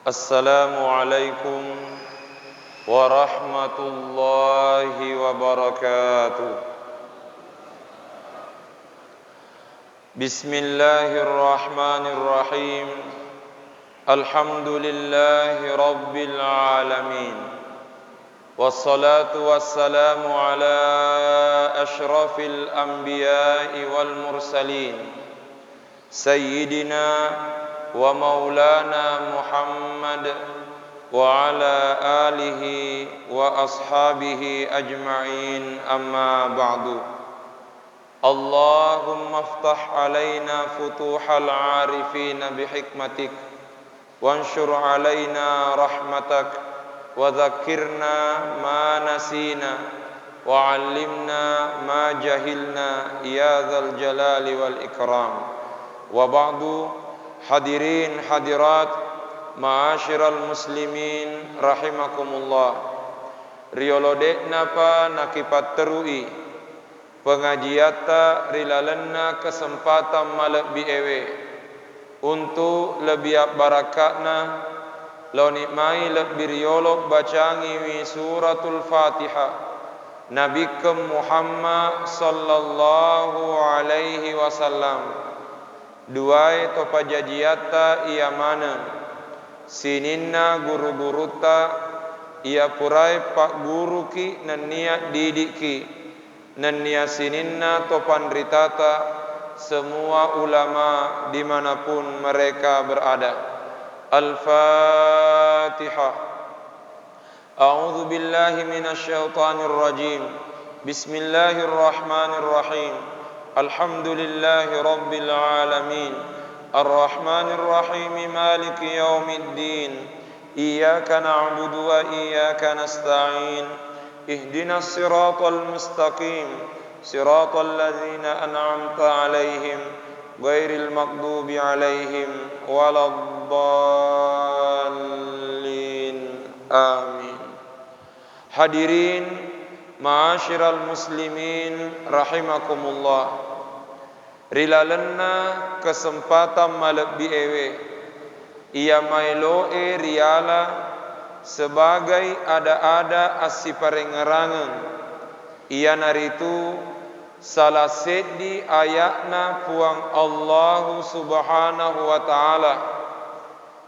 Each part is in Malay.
Assalamualaikum warahmatullahi wabarakatuh. Bismillahirrahmanirrahim. Alhamdulillahi rabbil alamin. Wassalatu wassalamu ala ashrafil anbiya'i wal mursalin, Sayyidina wa maulana Muhammad wa ala alihi wa ashabihi ajma'in, amma ba'du. Allahumma aftah alaina futuhal arifina bihikmatik, wanshur alaina rahmatak, wa dhakkirna ma nasina, wa allimna ma jahilna, ya dzal jalali wal ikram. Wa ba'du. Hadirin hadirat ma'asyiral muslimin rahimakumullah. Riolode napa nakipat terui pengajiata rilalenna kesempatan malak biewe untuk lebih barakatna loni mai lebih riolog bacangi wi suratul Fatihah Nabi Muhammad sallallahu alaihi wasallam. Duai topa jajiata ia mana sininna guru-guruta ia purai pak guru ki nan niat didik ki nan niat sininna topan ritata semua ulama dimanapun mereka berada. Al-Fatihah. A'udzu billahi minasyaitonir rajim. Bismillahirrahmanirrahim. Alhamdulillahi rabbil alamin. Ar-Rahmanir Rahim, Maliki yaumiddin. Iyyaka na'budu wa iyyaka nasta'in. Ihdinas siratal mustaqim, siratal ladzina an'amta 'alaihim ghairil maghdubi 'alaihim waladdallin. Amin. Hadirin ma'asyiral muslimin rahimakumullah. Rilalenna kesempatan malak biewe ia mailoe riala sebagai ada-ada asiparengerangan ia naritu salah seddi ayatna puang Allah subhanahu wa ta'ala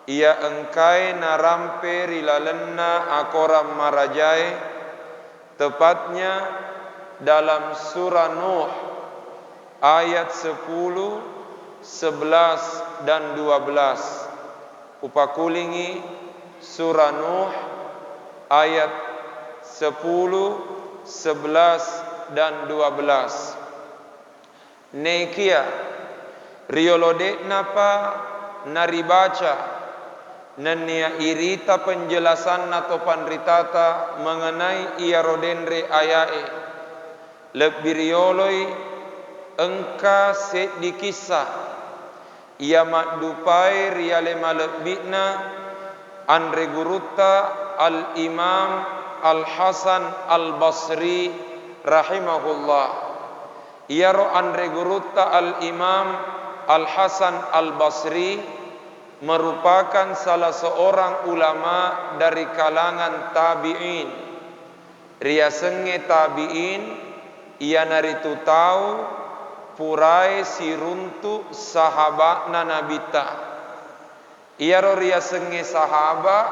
ia engkai narampe rilalenna akoram marajai, tepatnya dalam surah Nuh ayat 10, 11 dan 12. Upakulingi surah Nuh ayat 10, 11 dan 12. Nekia riolode napa naribaca nania irita penjelasan atau panritata mengenai ia rodenre ayae lebih rioloi engka set di kisah ia makdupai riale malebina andre guruta al-Imam Al-Hasan Al-Basri rahimahullah. Ia ro andre guruta al-Imam Al-Hasan Al-Basri merupakan salah seorang ulama dari kalangan tabi'in. Riasenge tabi'in ia naritu tahu purai siruntu sahabat nanabita. Ia ro riasenge sahabat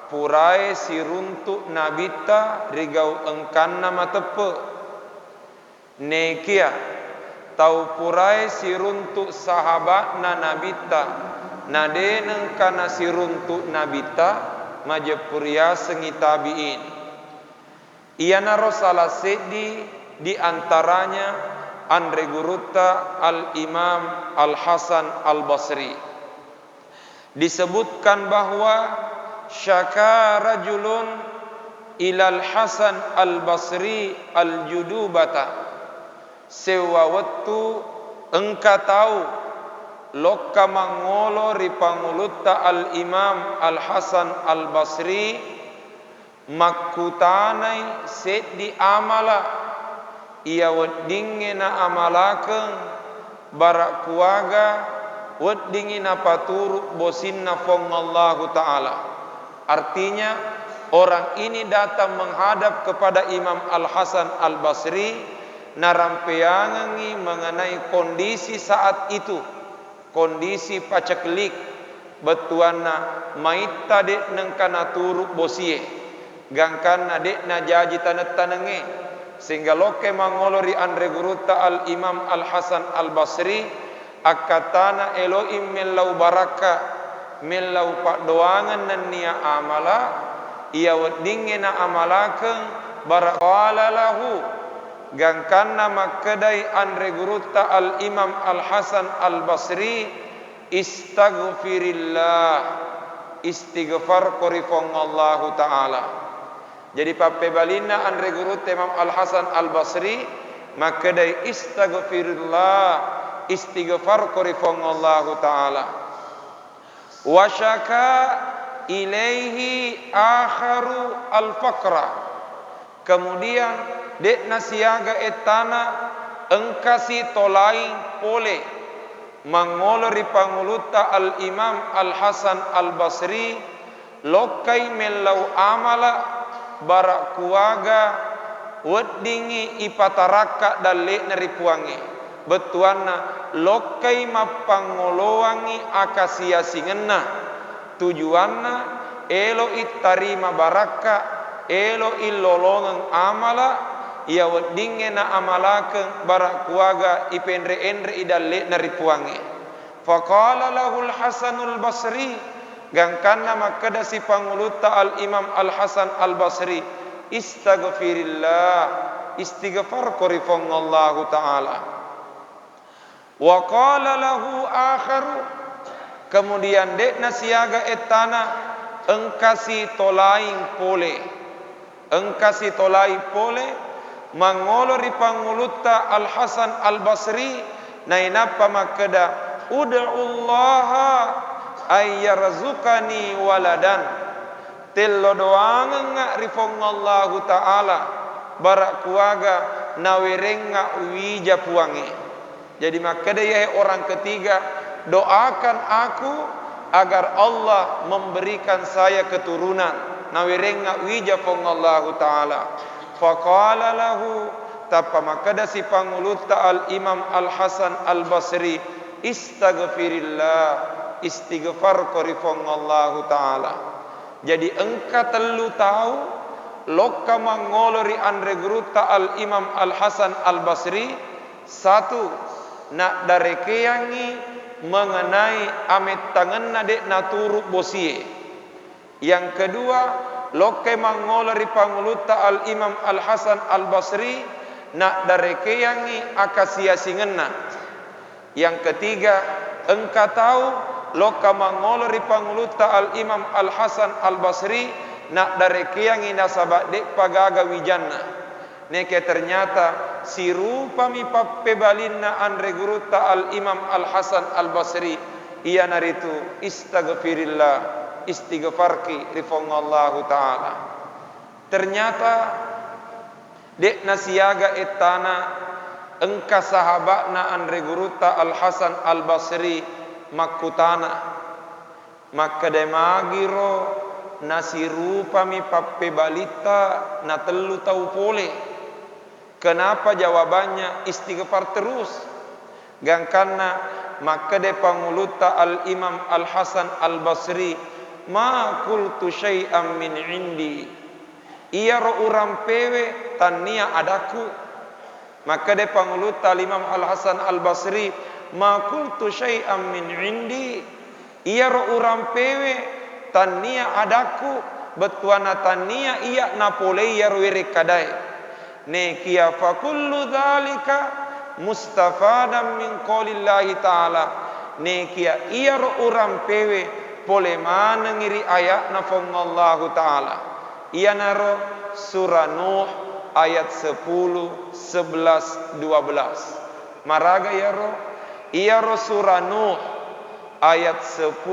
purai siruntu nabita rigau engkan nama tepe. Nekia tau purai siruntu sahabat nanabita nade nengkana siruntu nabita majepuria sengi tabiin. Ia naro salah sedi di antaranya andre guruta al-Imam Al-Hasan Al-Basri. Disebutkan bahwa syaka rajulun ilal Hasan Al-Basri al-judubata. Sewa waktu engka tahu lokka mangolo ripanguluta al-Imam Al-Hasan Al-Basri makutanai set di amala ia weddingena amalakeun barak kuaga weddingina paturu bosinna fongallahu ta'ala. Artinya orang ini datang menghadap kepada Imam Al-Hasan Al-Basri narampeangi mengenai kondisi saat itu, kondisi paceklik betuana maita dek nengkana turu bosie gangkana dek na jaji tanet tanenge sehingga loke mangolori andre guruta al Imam Al Hasan Al Basri akatana Elohim melau baraka melau pak doangan dan nia amala ia wedingena amalakeun barakala lahu gangkana makedai andre guruta al Imam Al Hasan Al Basri istaghfirillah istighfar korifong Allah Ta'ala. Jadi pape balina andre guru Imam Al Hasan Al Basri makedai istaghfirillah istighfar korifong Allah Ta'ala. Wasyaka ilaihi akharu al faqra. Kemudian dek nasiaga etana engkasi tolai pole mangolori panguluta al Imam Al Hasan Al Basri lokai melau amala barak kuaga weddingi ipataraka dalle neripuangi betuana lokai mapangolowangi akasia singenna tujuanna elo itarima baraka elo ilolongan amala ia weddingena amalakeun barak kuaga ipendre-endre idalle naripuange. Faqala lahul Hasanul Basri gangkana makada si panguluta al Imam Al Hasan Al Basri istaghfirillah istighfar korifong Allah Ta'ala. Wa qala lahu akharu kemudian dek nasiaga etana engkasi tolaing pole engkasi tolai pole mangolori panguluta Al Hasan Al Basri nainapa makeda ud'ullaha ayyarzukani waladan tello doanga rifongallahu ta'ala barak kuaga nawerenga wija puange. Jadi makeda ya orang ketiga doakan aku agar Allah memberikan saya keturunan nawerenga wija fongallahu ta'ala. Faqala lahu tapa makada si panguluta al Imam Al Hasan Al Basri istaghfirillah istighfar korifong Allah Ta'ala. Jadi engka telu tahu loka mangolori andre guruta al Imam Al Hasan Al Basri satu nak darekeyangi mengenai amit tangan nade naturu bosie. Yang kedua loke mangolori panguluta al Imam Al Hasan Al Basri nak darekeyangi akasia singenna. Yang ketiga engka tahu loka mangolori panguluta al Imam Al Hasan Al Basri nak darekeyangi nasabak dek pagaga wijanna. Neke ternyata si rupa mi pappe balinna andre guruta al Imam Al Hasan Al Basri ia naritu istaghfirillah istighfarki rifongallahu ta'ala. Ternyata dek nasiaga etana engka sahabatna andre guruta Al Hasan Al Basri makutana maka demagiro nasirupa mi pappe balita na telu tau pole. Kenapa jawabannya istighfar terus? Gangkana maka de panguluta Al Imam Al Hasan Al Basri ma qultu syai'am min indi iya ro uram pewe tania adaku. Maka de panguluta Imam Al Hasan Al Basri ma qultu syai'am min indi iya ro uram pewe tania adaku betuana tania iya napole iya ro kadai ne kia fa kullu dzalika mustafadan min qaulillahi ta'ala ne kia iya ro uram pewe pole mana ngiri ayat nafongallahu ta'ala. Ia naro surah Nuh ayat 10, 11, 12. Maraga ya ro. Ia ro surah Nuh ayat 10,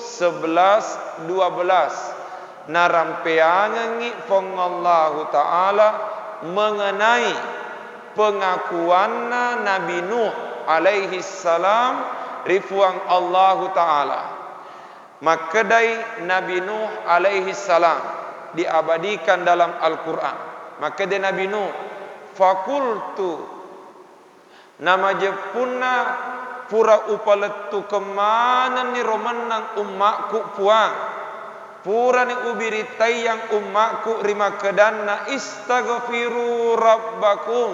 11, 12. Narampeangi fongallahu ta'ala mengenai pengakuanna Nabi Nuh alaihi salam rifuang Allah Ta'ala. Makadai Nabi Nuh alaihi salam diabadikan dalam Al-Quran. Makadai Nabi Nuh, fakultu, nama jepuna pura upaletu kemana ni romanang ummakku puang. Pura ni ubiritai yang ummakku rima kedanna istaghfiru rabbakum.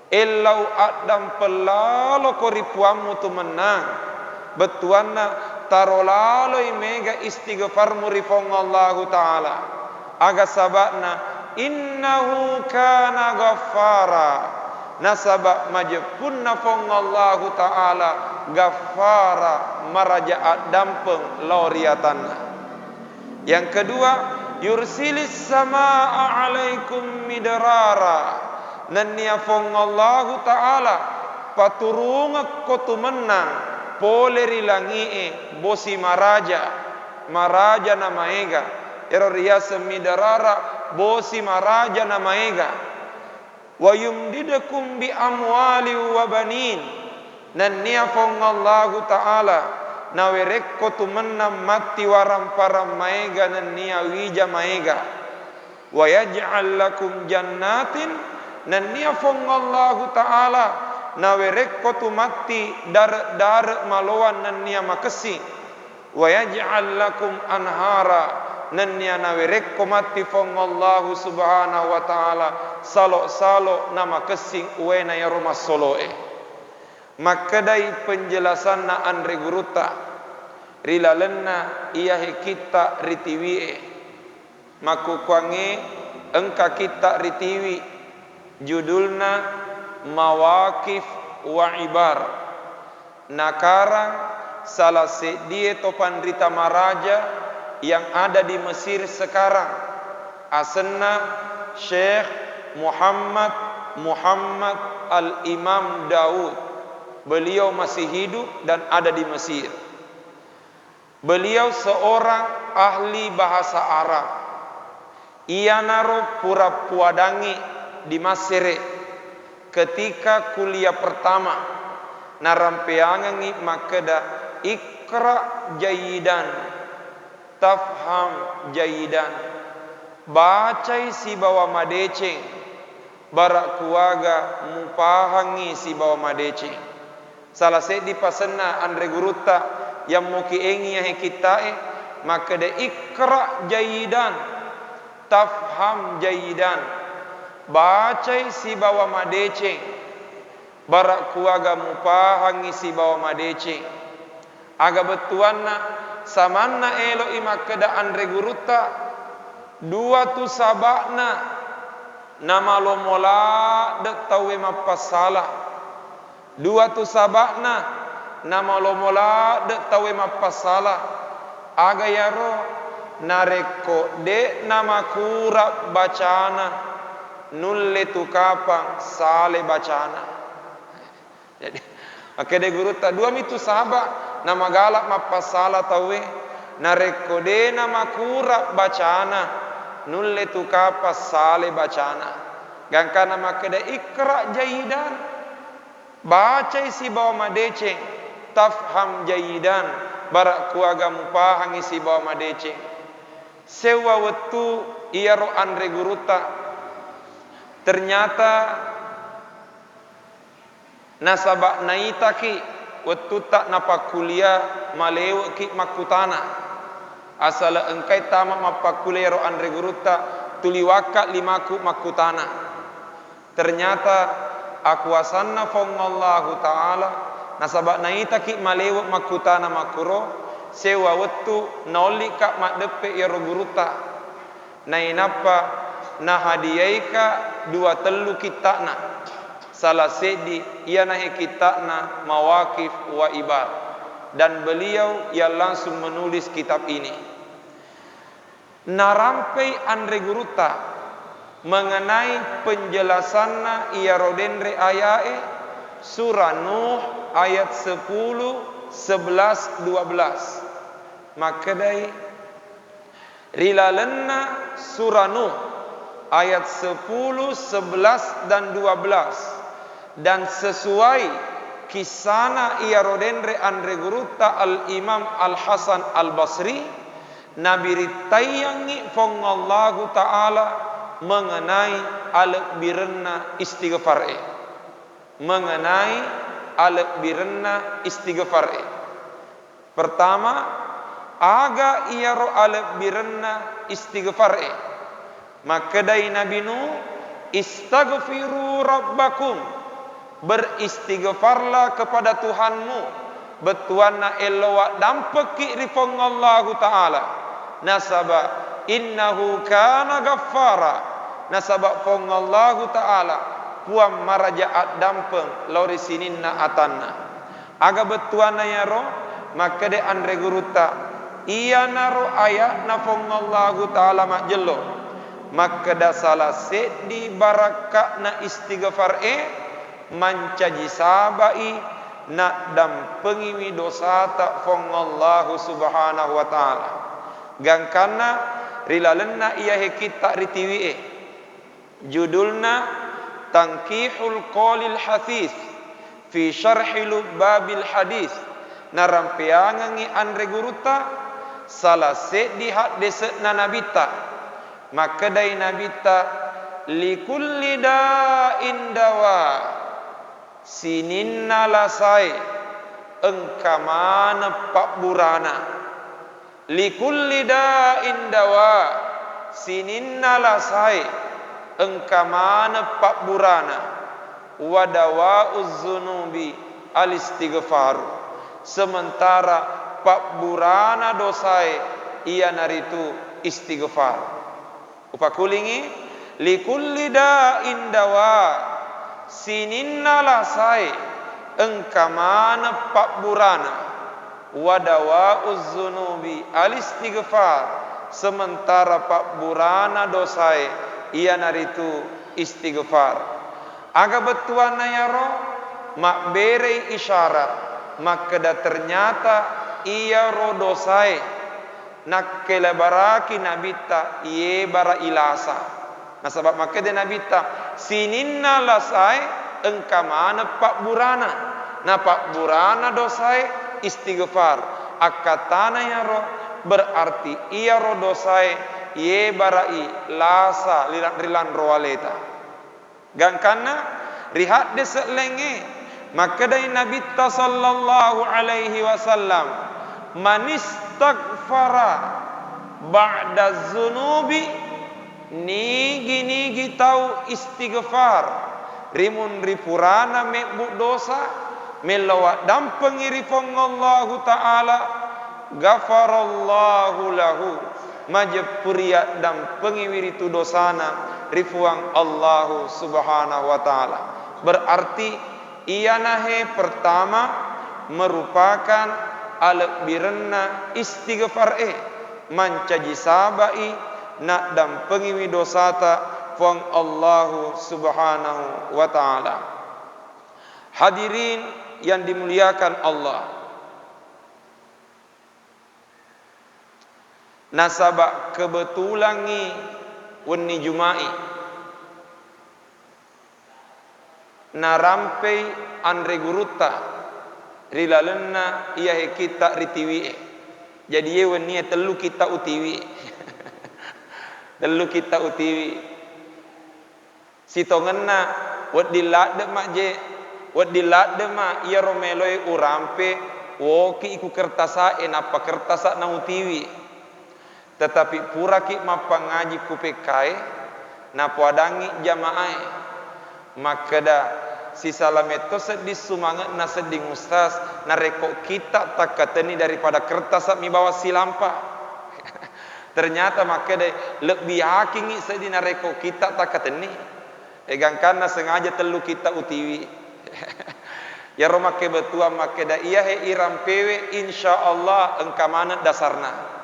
Illau adam pelalo koripuamu tu menang. Betuanna tarolalo mega istighfar murifong Allah Ta'ala. Aga sabakna innahu kana ghaffara. Nasabak majepunna fong Allah Ta'ala ghaffara marajaat dampeng lauriatanna. Yang kedua, yursilis samaa alaikum midrara. Nania fong Allah Ta'ala paturunga kotu menang poleri langi bosi maraja namaega ero riasa midrara bosi maraja namaega wa yumdidakum bi amwali wa banin. Nania fong Allah Ta'ala nawerekko tu menam mati waram param maega nania wija maega wa yaj'al lakum jannatin. Nania fong Allah Ta'ala nawerekko tu mati dar maloan nania makesi wa yaj'al lakum anhara. Nania nawerekko mati fong Allah Subhanahu wa Ta'ala salo nama kesing uena ya rumah soloe. Makadai penjelasan na andre guruta rilalenna iya kita ritiwi maku kwange engka kita ritiwi judulna mawakif wa ibar. Nakarang salah sedie topan rita maraja yang ada di Mesir sekarang asenna Syekh Muhammad Al-Imam Daud. Beliau masih hidup dan ada di Mesir. Beliau seorang ahli bahasa Arab. Ia naro pura puadangi di Mesir ketika kuliah pertama. Narampeangi makeda ikra jayidan, tafham jayidan. Bacai si bawa madeceng, barak kuaga mupahangi si bawa madeceng. Salah sedi pasenna andre guruta yang muki engi ya kitae maka de ikra jayidan tafham jayidan bacai si bawa madeceng barak kuaga mupahangi si bawa madeceng aga betuanna samanna elo imakeda andre guruta dua tu sabakna nama lomola de tawe mapasalah. Dua tu sabakna nama lomola de tawe mapasalah aga yaro nareko de nama kura bacana nulle tu kapang sale bacana. Jadi makede guru ta dua mitu sabak nama galak mapasalah tawe nareko de nama kura bacana nulle tu kapas sale bacana gangkana makede ikra jayidan bacai si bawa madeceng tafham jayidan barak kuaga mupahangi si bawa madeceng sewa wetu iya ro andre guruta ternyata nasabak naitaki wetu tak napa kuliah malewe ki makutana asal engkai tama mapa kuliah ro andre guruta tuliwaka limaku makutana ternyata aku asanna fong Allah Ta'ala nasabak naitaki malewe makutana makuro sewa wetu noli kak makdepe yaro guruta nainapa nahadiyaika dua telu kitana salah sedi ia nahi kitana mawakif wa ibar dan beliau yang langsung menulis kitab ini narampai andre guruta mengenai penjelasanna ia rodenre ayae surah Nuh ayat 10, 11, 12 makadai rilalenna surah Nuh ayat 10, 11 dan 12 dan sesuai kisana ia rodenre andre guruta al Imam Al Hasan Al Basri nabi ritayangi fong Allah Taala mengenai alek birenna istighfar mengenai alek birenna istighfar pertama aga ia ro alek birenna istighfar maka dai nabi nu istaghfiru rabbakum beristighfarlah kepada Tuhanmu betuana elowa dampeki rifong Allah Taala nasaba innahu kana ghaffara nasaba fong Allah Taala puam marajaat dampeng lori sininna atanna aga betuana ya ro maka de andre guruta iya naro ayat na fong Allah Taala mak jelo maka da salah di baraka na istighfar mancaji sabai nak dampengi mi dosa tak fong Allah subhanahu wa ta'ala gangkana rilalenna iya kita ritiwi judulna Tankihul Qalil Hathis fi syarhil babil hadis narampeangangi andre guruta salah di hak desetna nabita maka dai nabita likulli da'in dawa sininna lasai engkamana pak burana likulli da'in dawa sininna lasai engkamana pak burana wadawa uzzunubi alistighfar sementara pak burana dosai ia naritu istighfar upakulingi likulli da'in dawa sininna lasai engkamana pak burana wadawa uzzunubi alistighfar sementara pak burana dosai ia naritu istighfar aga betuana ya ro mak bere isyarat maka da ternyata ia ro dosai nak kelebaraki nabita ie bara ilasa nah sebab maka de nabita sininna lasai engkamana pak burana nah pak burana dosai istighfar akatana ya ro berarti ia ro dosai ye barai lasa rilan roaleta gangkana rihat de selenge maka dari Nabi sallallahu alaihi wasallam manistaghfara ba'da zunubi nigi tau istighfar rimun ripurana mebuk dosa melawat dampengi rifong Allah Ta'ala ghafarallahu lahu majapuriat dampengi wiritu dosana rifuang Allah Subhanahu Wa Ta'ala berarti ia nahe pertama merupakan alek birenna istighfar mancaji sabai nak dampengi widosata fong Allah Subhanahu wa taala. Hadirin yang dimuliakan Allah, nasaba kebetulangi wenni Jumai narampai andre guruta rilalenna iya kita ritiwi jadi ye wenni telu kita utiwi telu kita utiwi sitongenna wad dilade makje wad dilade ma iya romeloi urampe woki iku kertasa enapa kertasa na utiwi tetapi pura ki mapangaji kupekai na puadangi jamaah maka da si salameto sedih sumangat na sedih ustaz na rekok kita tak kateni daripada kertas mi bawa silampa ternyata maka da lebih hakingi sedih na rekok kita tak kateni egangkan na sengaja telu kita utiwi ya roma ke betua maka da iya he iram pewe insyaallah engkamana dasarna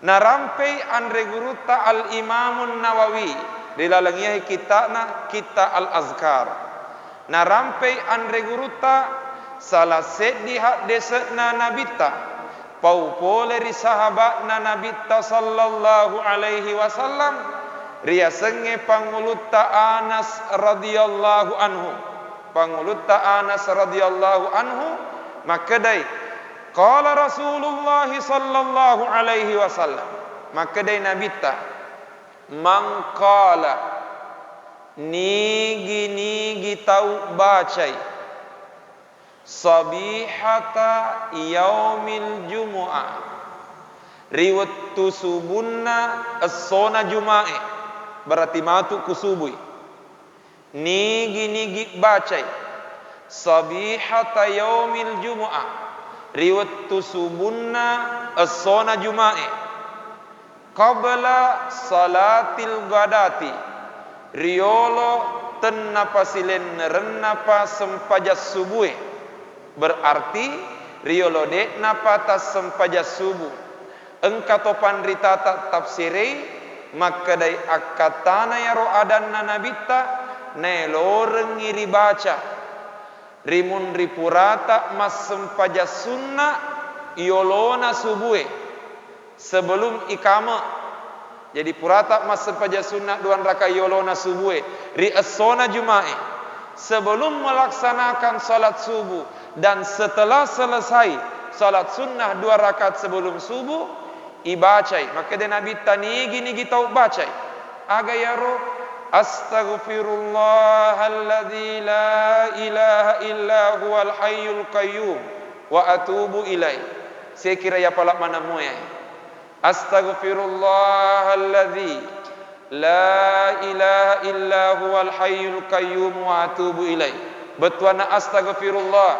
na rampai andre guruta al Imamun Nawawi rilalangiah kita na kita al azkar na rampai andre guruta salah sedih hak desetna nabita pau poleri sahabat na nabita sallallahu alaihi wasallam ria senge panguluta Anas radhiyallahu anhu pangulutta Anas radhiyallahu anhu makadai qala Rasulullah sallallahu alaihi wasallam makadai Nabi ta mangkala nigi tau bacai sabihata yaumil jumu'ah riwattu subunna as-sona jumae berarti matu kusubui nigi bacai sabihata yaumil jumu'ah riwattu subunna as-sona jumae qabla salatil ghadati riolo tenapa silen renapa sempajas subuh berarti riolo de napa tas sempajas subuh engka topan ritata tafsiri maka dai akatana ya ro adanna nabita neloreng iri baca rimun ripurata mas sempajas sunna iolona subuh sebelum ikama. Jadi purata mas sempajas sunna 2 rakaat iolona subuh ri as-sona jumae sebelum melaksanakan salat subuh dan setelah selesai salat sunnah 2 rakaat sebelum subuh ibacai maka de nabi nigi tau bacai aga yaro astaghfirullahalladzi la ilaha illa huwal hayyul qayyum wa atubu ilai saya kira ya pala mana moya astaghfirullahalladzi la ilaha illa huwal hayyul qayyum wa atubu ilai betuana astaghfirullah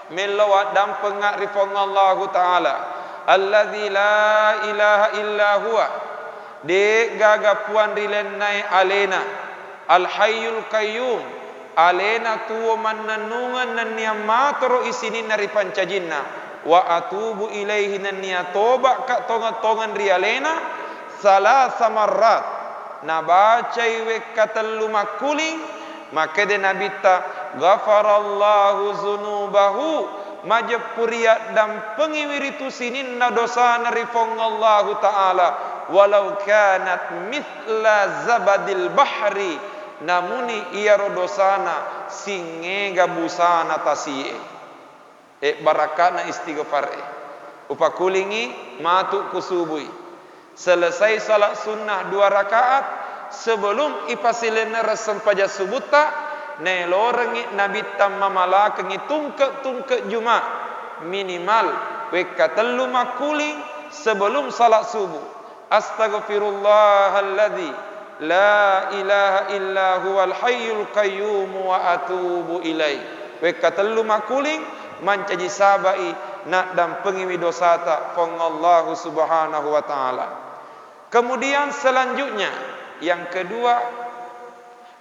melawat dan pengakrifan Allah taala alladzi la ilaha illa huwa de gaga puan rilenai alena al hayyul qayyum alena tuwa mannanungan nan niamatro isinin nari pancajinna wa atubu ilaihi nan nia toba ka tongan rialena salasa marrat nabacai we katallu makuling maka de nabita ghafarallahu zunubahu majapuriat dan pengiwiritu sinin na dosa narifong Allah Ta'ala walau kanat mithla zabadil bahri namuni iya rodosana singega busana tasie barakana istighfar upakulingi matu kusubui selesai salat sunnah 2 rakaat sebelum ipasilener sempaja subuta nelorengi nabi tamma malakengi tungke juma minimal wekatellu makuling sebelum salat subuh astaghfirullahalladzi la ilaha illa huwal hayyul qayyum wa atubu ilai wekatellu makuling mancaji sabai nak dan pengiwi dosata pengallahu subhanahu wa ta'ala. Kemudian selanjutnya yang kedua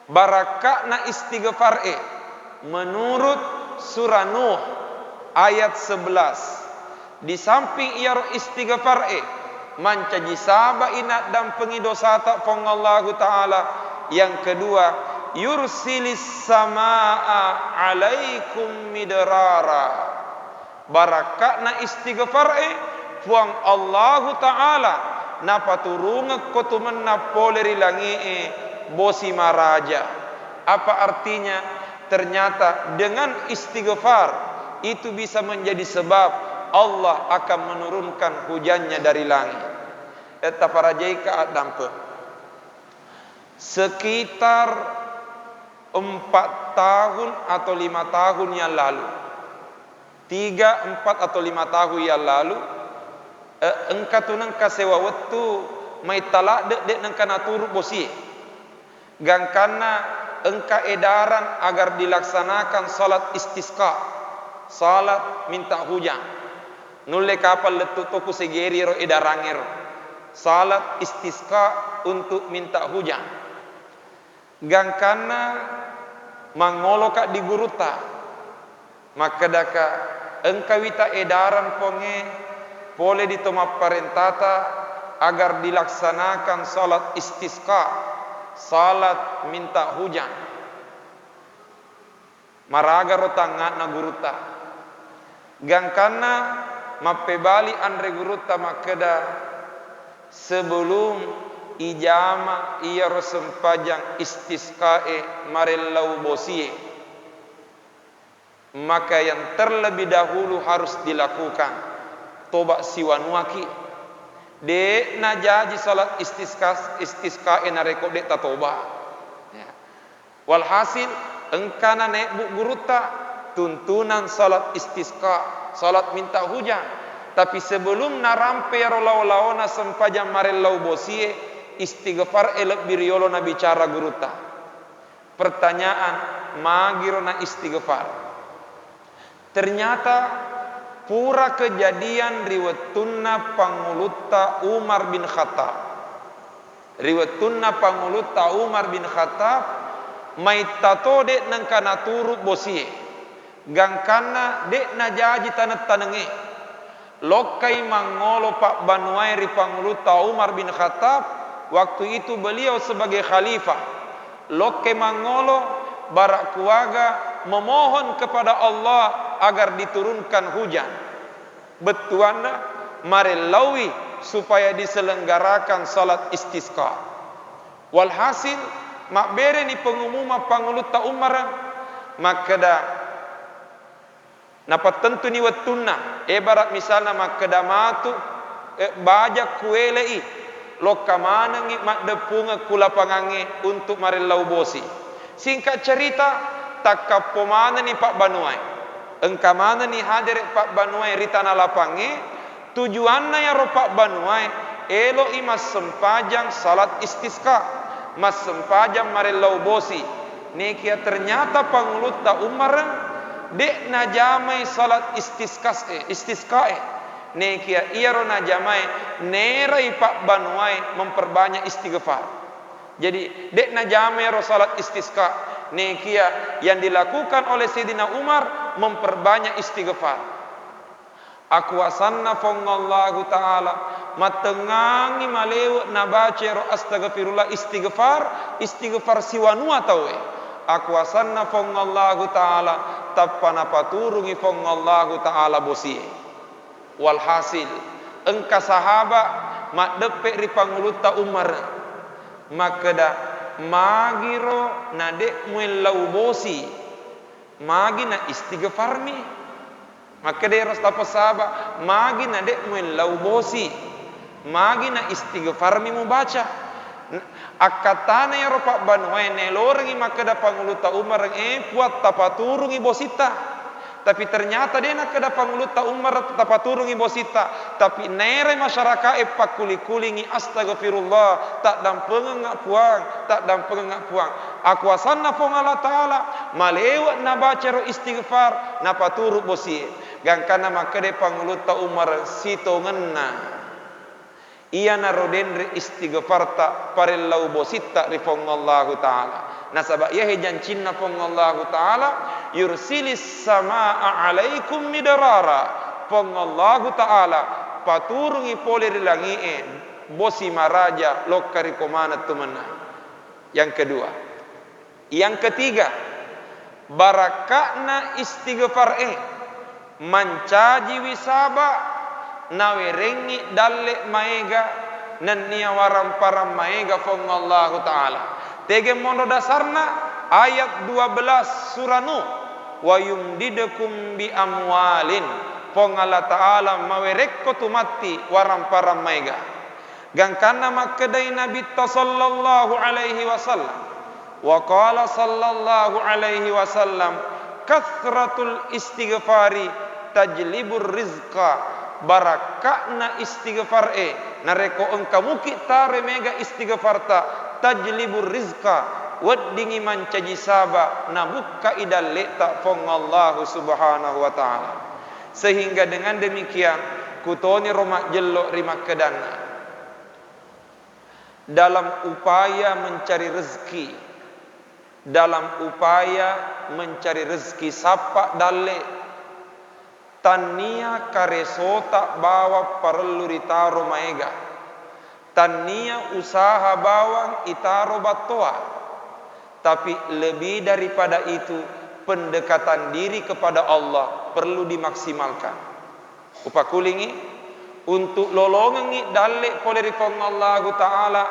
barakatna istighfar menurut surah Nuh ayat 11 di samping ia istighfar mancaji saba ina dan pengidosata pengallahu taala yang kedua yursilis samaa alaikum midrara barakatna istighfar puang Allah taala napa turunga kotumenna poleri langi bosi maraja. Apa artinya? Ternyata dengan istighfar itu bisa menjadi sebab Allah akan menurunkan hujannya dari langit. Eta para jaika dampe. Sekitar 4 tahun atau 5 tahun yang lalu, 3, 4 atau 5 tahun yang lalu, engka tunang kasewa waktu mai talak dek nang kana turu bosi. Gangkana engka edaran agar dilaksanakan salat istisqa, salat minta hujan. Nulle kapal letu toku segeri ro edarangero. Salat istisqa untuk minta hujan. Gangkana mangoloka di guruta. Maka daka engka wita edaran ponge boleh ditoma parentata agar dilaksanakan salat istisqa, salat minta hujan. Maraga rotanga na guruta. Gangkana mapebali andre guruta makeda sebelum ijama iya rosempajang istisqae marellau bosie. maka yang terlebih dahulu harus dilakukan tobat siwanuaki. De najaji salat istisqa enareko de tatoba. Ya. Walhasil engkana nek bu guruta tuntunan salat istisqa, salat minta hujan. Tapi sebelum narampe rolau-laona sempaja marelau bosie istighfar elek biriolo na bicara guruta. Pertanyaan, magirona istighfar. Ternyata pura kejadian riwatunna pangulutta Umar bin Khattab. Riwatunna pangulutta Umar bin Khattab maitato dek nangkana turu bosie. Gangkana dek najaji tanat tanenge. Lokai mangolo Pak Banuai ri pangulutta Umar bin Khattab, waktu itu beliau sebagai khalifah. Lokai mangolo barak kuaga memohon kepada Allah agar diturunkan hujan. Betuana marelawi supaya diselenggarakan salat istisqa. Walhasil makbere ni pengumuman pangulutta Umar makada napa tentu ni watunna ibarat misalnya makada matu bajak kuelei lokamanangi makdepunga kulapangange untuk marelau bosi. Singkat cerita takapomana ni Pak Banuai engkamana ni hadir Pak Banuai ritana lapange tujuanna ya ro Pak Banuai elo imas sempajang salat istisqa mas sempajang marelau bosi. Nekia ternyata pangulutta Umar dek najamai salat istisqa nekia ia ro najamai nerai Pak Banuai memperbanyak istighfar. Jadi dek najamai ro salat istisqa nekia yang dilakukan oleh Sayyidina Umar memperbanyak istighfar. Akwasanna fongallahu ta'ala matengangi malewu nabace ro astaghfirullah istighfar siwanua tawe. Akwasanna fongallahu ta'ala tappana paturungi fongallahu ta'ala bosie. Walhasil engka sahaba mak depe ri pangulutta Umar makada magiro na dek muelau bosi magi na istighfar mi makada ros tapa sahaba magi na dek muelau bosi magi na istighfar mi mubaca akatana ya ro Pak Banuai nelorengi makada pangulutta Umar puat tapaturungi bosita. Tapi ternyata dia nak kada pangulutta Umar tapaturungi bosita. Tapi nere masyarakat pakuli-kulingi astagfirullah tak dampeng ngak puang, tak dampeng ngak puang. Akwasanna pong Allah Ta'ala malewat na baca ro istighfar na paturu bosi. Gangkana makade pangulutta Umar sito ngenna. Ia na rodenre istighfar ta parellau bosita rifongallahu Ta'ala. Nasabak ia hejan cinna fongallahu Ta'ala yursilis samaa alaikum midrara. Fongallahu Ta'ala paturungi poler langien bosi maraja lokari komana tumana. Yang kedua. Yang ketiga, barakakna istighfar mancaji wisaba nawerengi dalle maega nannia waram param maega fongallahu Ta'ala. Tege mono dasarna ayat 12 surah Nuh wa yumdidukum bi amwalin pongala Ta'ala mawerekko tumati waram param maiga gangkana makkedai Nabi sallallahu alaihi wasallam wa qala sallallahu alaihi wasallam kathratul istighfari tajlibur rizqa barakakna istighfar nareko engkamu kita remega istighfarta tajlibur rizqa waddingi mancaji saba nabukka idalleta fongallahu subhanahu wa ta'ala. Sehingga dengan demikian kutoni romak jelok rimak kedana dalam upaya mencari rezeki, dalam upaya mencari rezeki sapa dalle tania karesota bawa perlu ditaro maega tania usaha bawang itaro batoa. Tapi lebih daripada itu pendekatan diri kepada Allah perlu dimaksimalkan. Upakulingi untuk lolongi dalle poleri fongallahu Ta'ala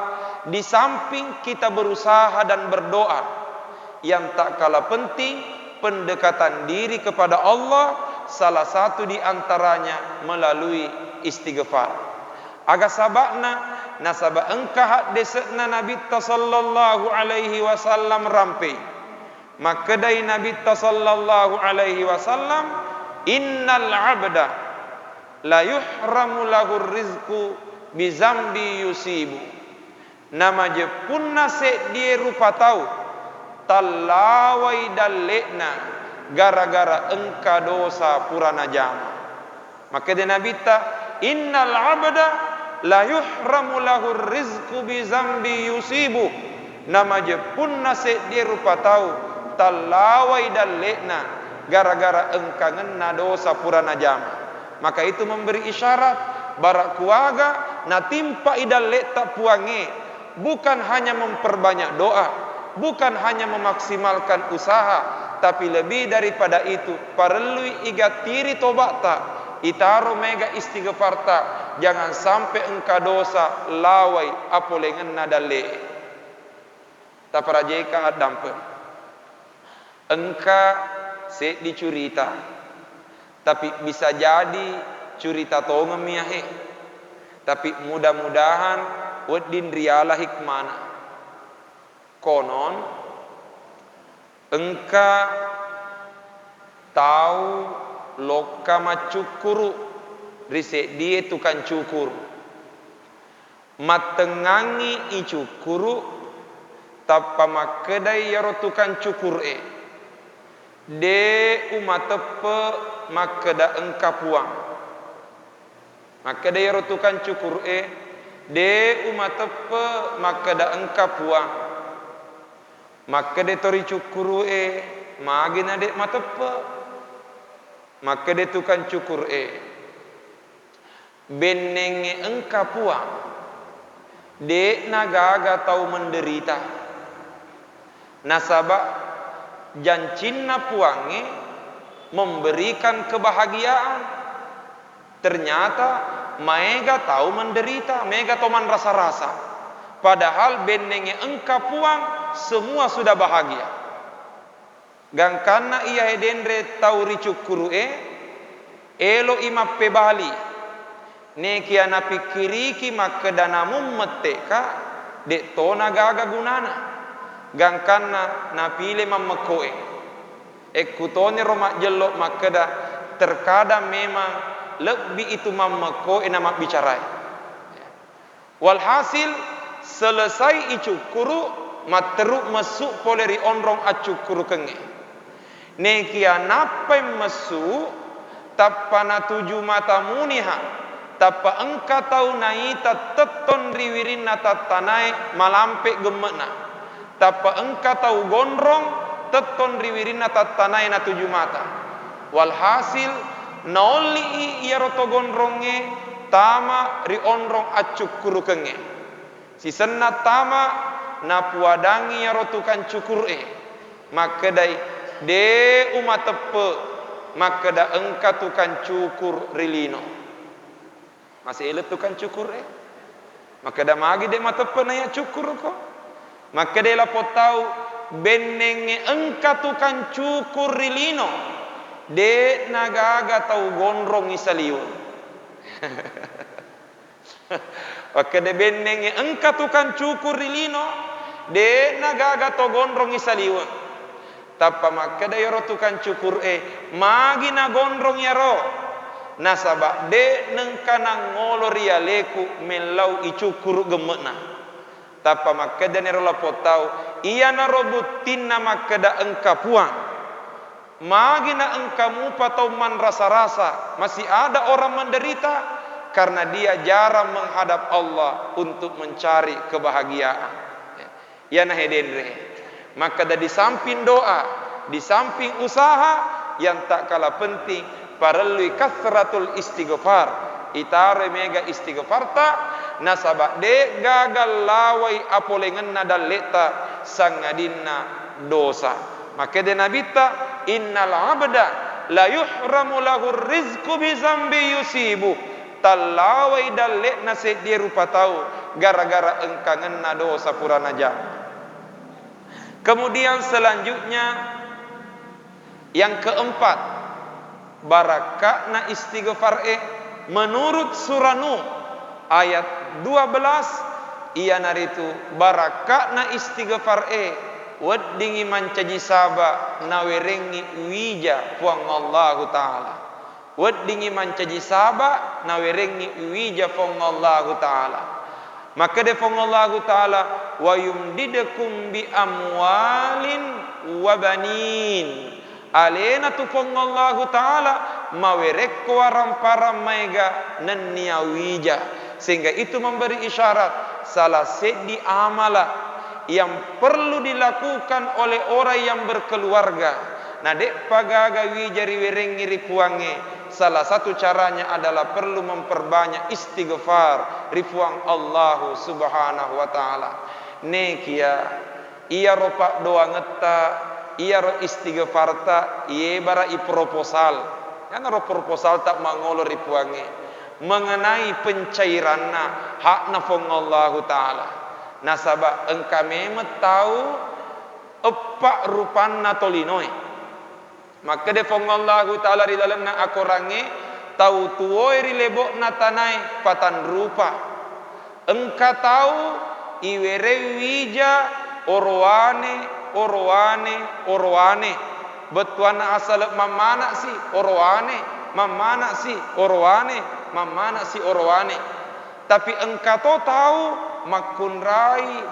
di samping kita berusaha dan berdoa yang tak kalah penting pendekatan diri kepada Allah, salah satu di antaranya melalui istighfar. Aga sabakna nasaba engkah desena Nabi sallallahu alaihi wasallam rampe. Maka dari Nabi sallallahu alaihi wasallam, innal abda la yuhramu lahu rizqu bizambi yusibu. Nama je punna se dia rupa tahu talawai dalekna gara-gara engka dosa purana jama. Maka dia Nabi ta innal abda la yuhramu lahu rizqu bizambi yusibu. Nama je punna se dia rupa tahu talawai dalekna gara-gara engka ngena dosa purana jama. Maka itu memberi isyarat barak kuaga na timpa idalek tak puange, bukan hanya memperbanyak doa, bukan hanya memaksimalkan usaha, tapi lebih daripada itu perlu igatiri tobat tak, itaro mega istighfar tak. Jangan sampai engka dosa lawai apolengan nadale. Tak perajeka dampe. Engka se dicurita, tapi bisa jadi curita tongem miahe. Tapi mudah-mudahan wadin riala hikmana. Konon engka tahu loka macukuru risek dia tukang cukur matengangi icukuru tapa makedai yaro tukang cukur de umatepe makeda engka puang makeda yaro tukang cukur de umatepe makeda engka puang makeda tori cukuru magina de matepe makeda tukang cukur benenge engka puang de nagaga tahu menderita nasabak jancinna puange memberikan kebahagiaan, ternyata mega tahu menderita, mega tahu man rasa-rasa. Padahal benenge engka puang semua sudah bahagia. Gangkana iya hedendre tahu ricukuru elo imappe bali. Neki ana pikiriki makedanamu meteka dek tona gaga gunana. Gangkana napile mammekoe. Ekutone romak jelok makeda terkadang memang lebih itu mammekoe nama bicarai. Walhasil selesai icukuru materuk masuk poleri onrong acukuru kenge. Nekia napai masuk tapana tuju mata muniha. Tapa engka tahu naita teton riwirin nata tanai malampe gemena. Tapa engka tahu gondrong teton riwirin nata tanai na tuju mata. Walhasil naoli iya roto gondronge tama ri onrong acukuru kenge. Sisenna tama na puadangi ya roto kan cukur makedai de umatepe makeda engka tukan cukur rilino. Masih elet tukang cukur maka dah magi de mata penaya cukur ko maka de lapo tahu benenge engka tukang cukur rilino de nagaga tahu gondrong isaliun maka de benenge engka tukang cukur rilino de nagaga tahu gondrong isaliun tapa maka de yoro tukang cukur magi na gondrong yaro nasabak de nengkana ngolor ya leku melau icukur gemena tapa makeda nerola potau iya na robutin na makeda engka puang magina engkamu patau man rasa-rasa masih ada orang menderita karena dia jarang menghadap Allah untuk mencari kebahagiaan ya nah hedendre maka di samping doa di samping usaha yang tak kalah penting paralui kasratul istighfar itare mega istighfar ta nasabak de gagal lawai apolengan nadaleta sangadinna dosa maka de nabita innal abda la yuhramu lahu rizqu bi zambi yusibu talawai dalek nase dia rupa tahu gara-gara engka ngena dosa purana jam. Kemudian selanjutnya Yang keempat, barakatna istighfar menurut surah Nuh ayat 12, ia naritu barakatna istighfar weddingi mancaji saba nawerengi wija puang Allah taala. Weddingi mancaji saba nawerengi wija puang Allah taala. Maka de puang Allah taala wa yumdidakum bi amwalin wa banin. Alena tu puang Allah taala mawerek waram para mega nenia wija, sehingga itu memberi isyarat salah sedi amala yang perlu dilakukan oleh orang yang berkeluarga. Nah dek pagaga wijari werengi ripuange, salah satu caranya adalah perlu memperbanyak istighfar ripuang Allah subhanahu wa ta'ala. Nekia ia ropak doa ngeta, ia ro istighfar ta, ia bara i proposal. Yang ro proposal tak mangolo ripuange mengenai pencairanna hakna fong Allah taala. Nasabah engkame tahu epak rupanna tolinoi. Maka de fong Allah taala di dalamna akorange tahu tuoi rilebokna tanai patan rupa. Engka tahu iwere wija orwane betuana asal mamana si orwane tapi engka to tahu makun rai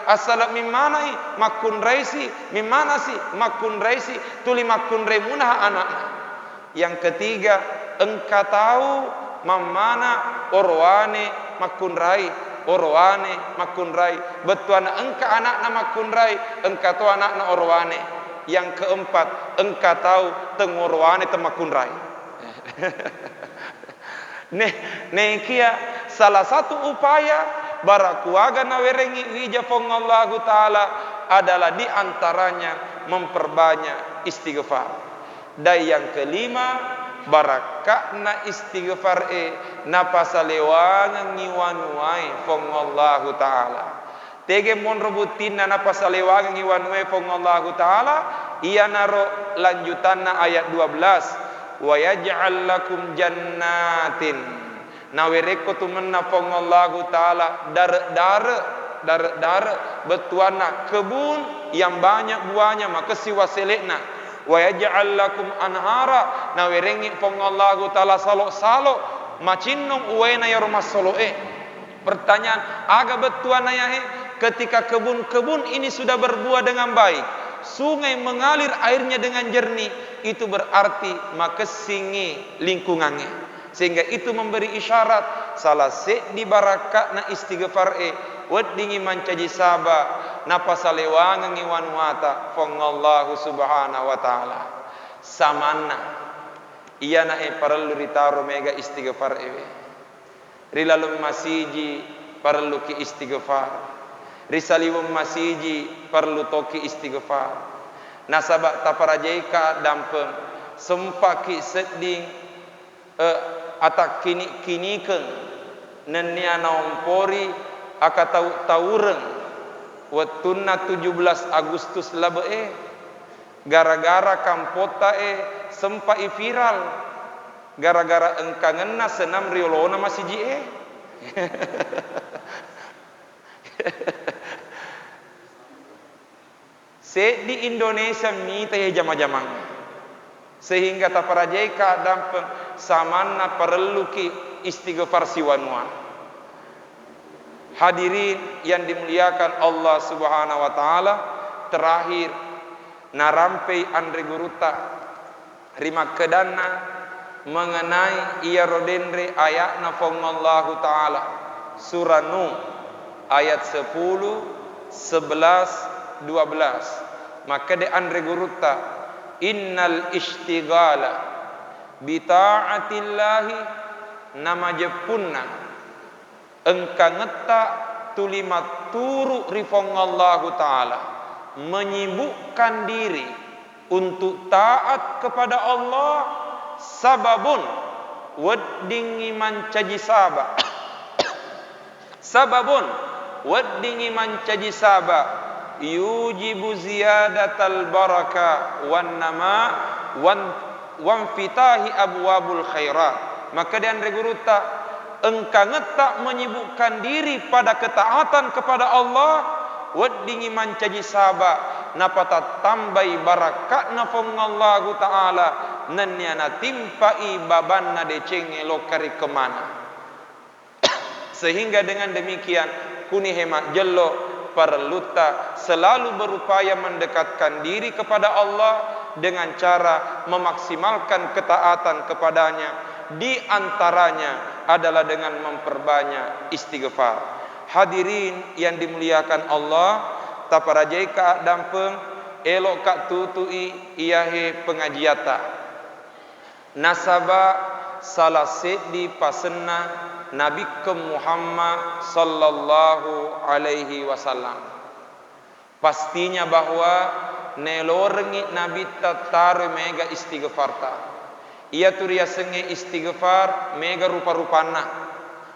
asal mimana makun raisi mimana si makun raisi tuli makun rai munah anak. Yang ketiga, engka tahu mamana orwane makun rai betuana engka anakna makun rai engka to anakna orwane. Yang keempat, engka tahu tengorwane temakun rai. Kia salah satu upaya barakuaga nawerengi wija fong Allah taala adalah diantaranya memperbanyak istighfar. Dan yang kelima, barakatna istighfar napasalewangan ngiwanuai fong Allah taala. Tege mon rebutinna napasalewangan ngiwanuai fong Allah taala, ia naro lanjutanna ayat 12. Wa yaj'al lakum jannatin nawereko tumenna fong Allah taala dar betuana kebun yang banyak buahnya maka siwaselekna. Wa yaj'al lakum anhara nawerengi fong Allah taala salok macinnong uwena ya rumah soloe. Pertanyaan aga betuana ya ketika kebun-kebun ini sudah berbuah dengan baik, sungai mengalir airnya dengan jernih, itu berarti makesingi lingkungannya, sehingga itu memberi isyarat salah di barakatna istighfar weddingi mancaji saba napasalewangan ngiwan wata fong Allah subhanahu wa ta'ala. Samanna iya na perlu ritaru mega istighfar rilalum masiji perlu ki istighfar, risaliwum masiji perlu toki istighfar. Nasabak taparajaika dampem sempaki seding atak kini-kinikeun nenia naompori aka taureng wetunna 17 Agustus labe gara-gara kampota sempai viral gara-gara engkangenna senam riolona masiji di Indonesia mita ya jama-jamang sehingga taparajaika dampeng samanna perlu ki istighfar siwanwa. Hadirin yang dimuliakan Allah subhanahu wa ta'ala, terakhir narampai Andre Guruta rima kedana mengenai ia rodenre ayatna fong Allah ta'ala surah Nuh ayat 10, 11, 12. Maka de Andre Guruta innal istighala bita'atillahi nama jepunna engka ngeta tulima turu rifong Allah ta'ala menyibukkan diri untuk taat kepada Allah sababun weddingi mancaji saba sababun weddingi mancaji saba yujibu ziyadatal baraka wan nama wan fitahi abwabul khairat. Maka dia andre guruta engkang tak menyibukkan diri pada ketaatan kepada Allah, weddingi mancaji saba napata tambai barakatna fongallahu taala nanyana timpai babanna decenge lokari kemana. Sehingga dengan demikian kuni hemat jello perluta selalu berupaya mendekatkan diri kepada Allah dengan cara memaksimalkan ketaatan kepadanya. Di antaranya adalah dengan memperbanyak istighfar. Hadirin yang dimuliakan Allah, taparajai ka dampeng elok ka tutui iahe pengajiata. Nasaba salah sedi pasenna Nabi Muhammad sallallahu alaihi wasallam. Pastinya bahwa nelorengi Nabi tatar mega istighfarta. Ia turia senge istighfar mega rupa-rupana.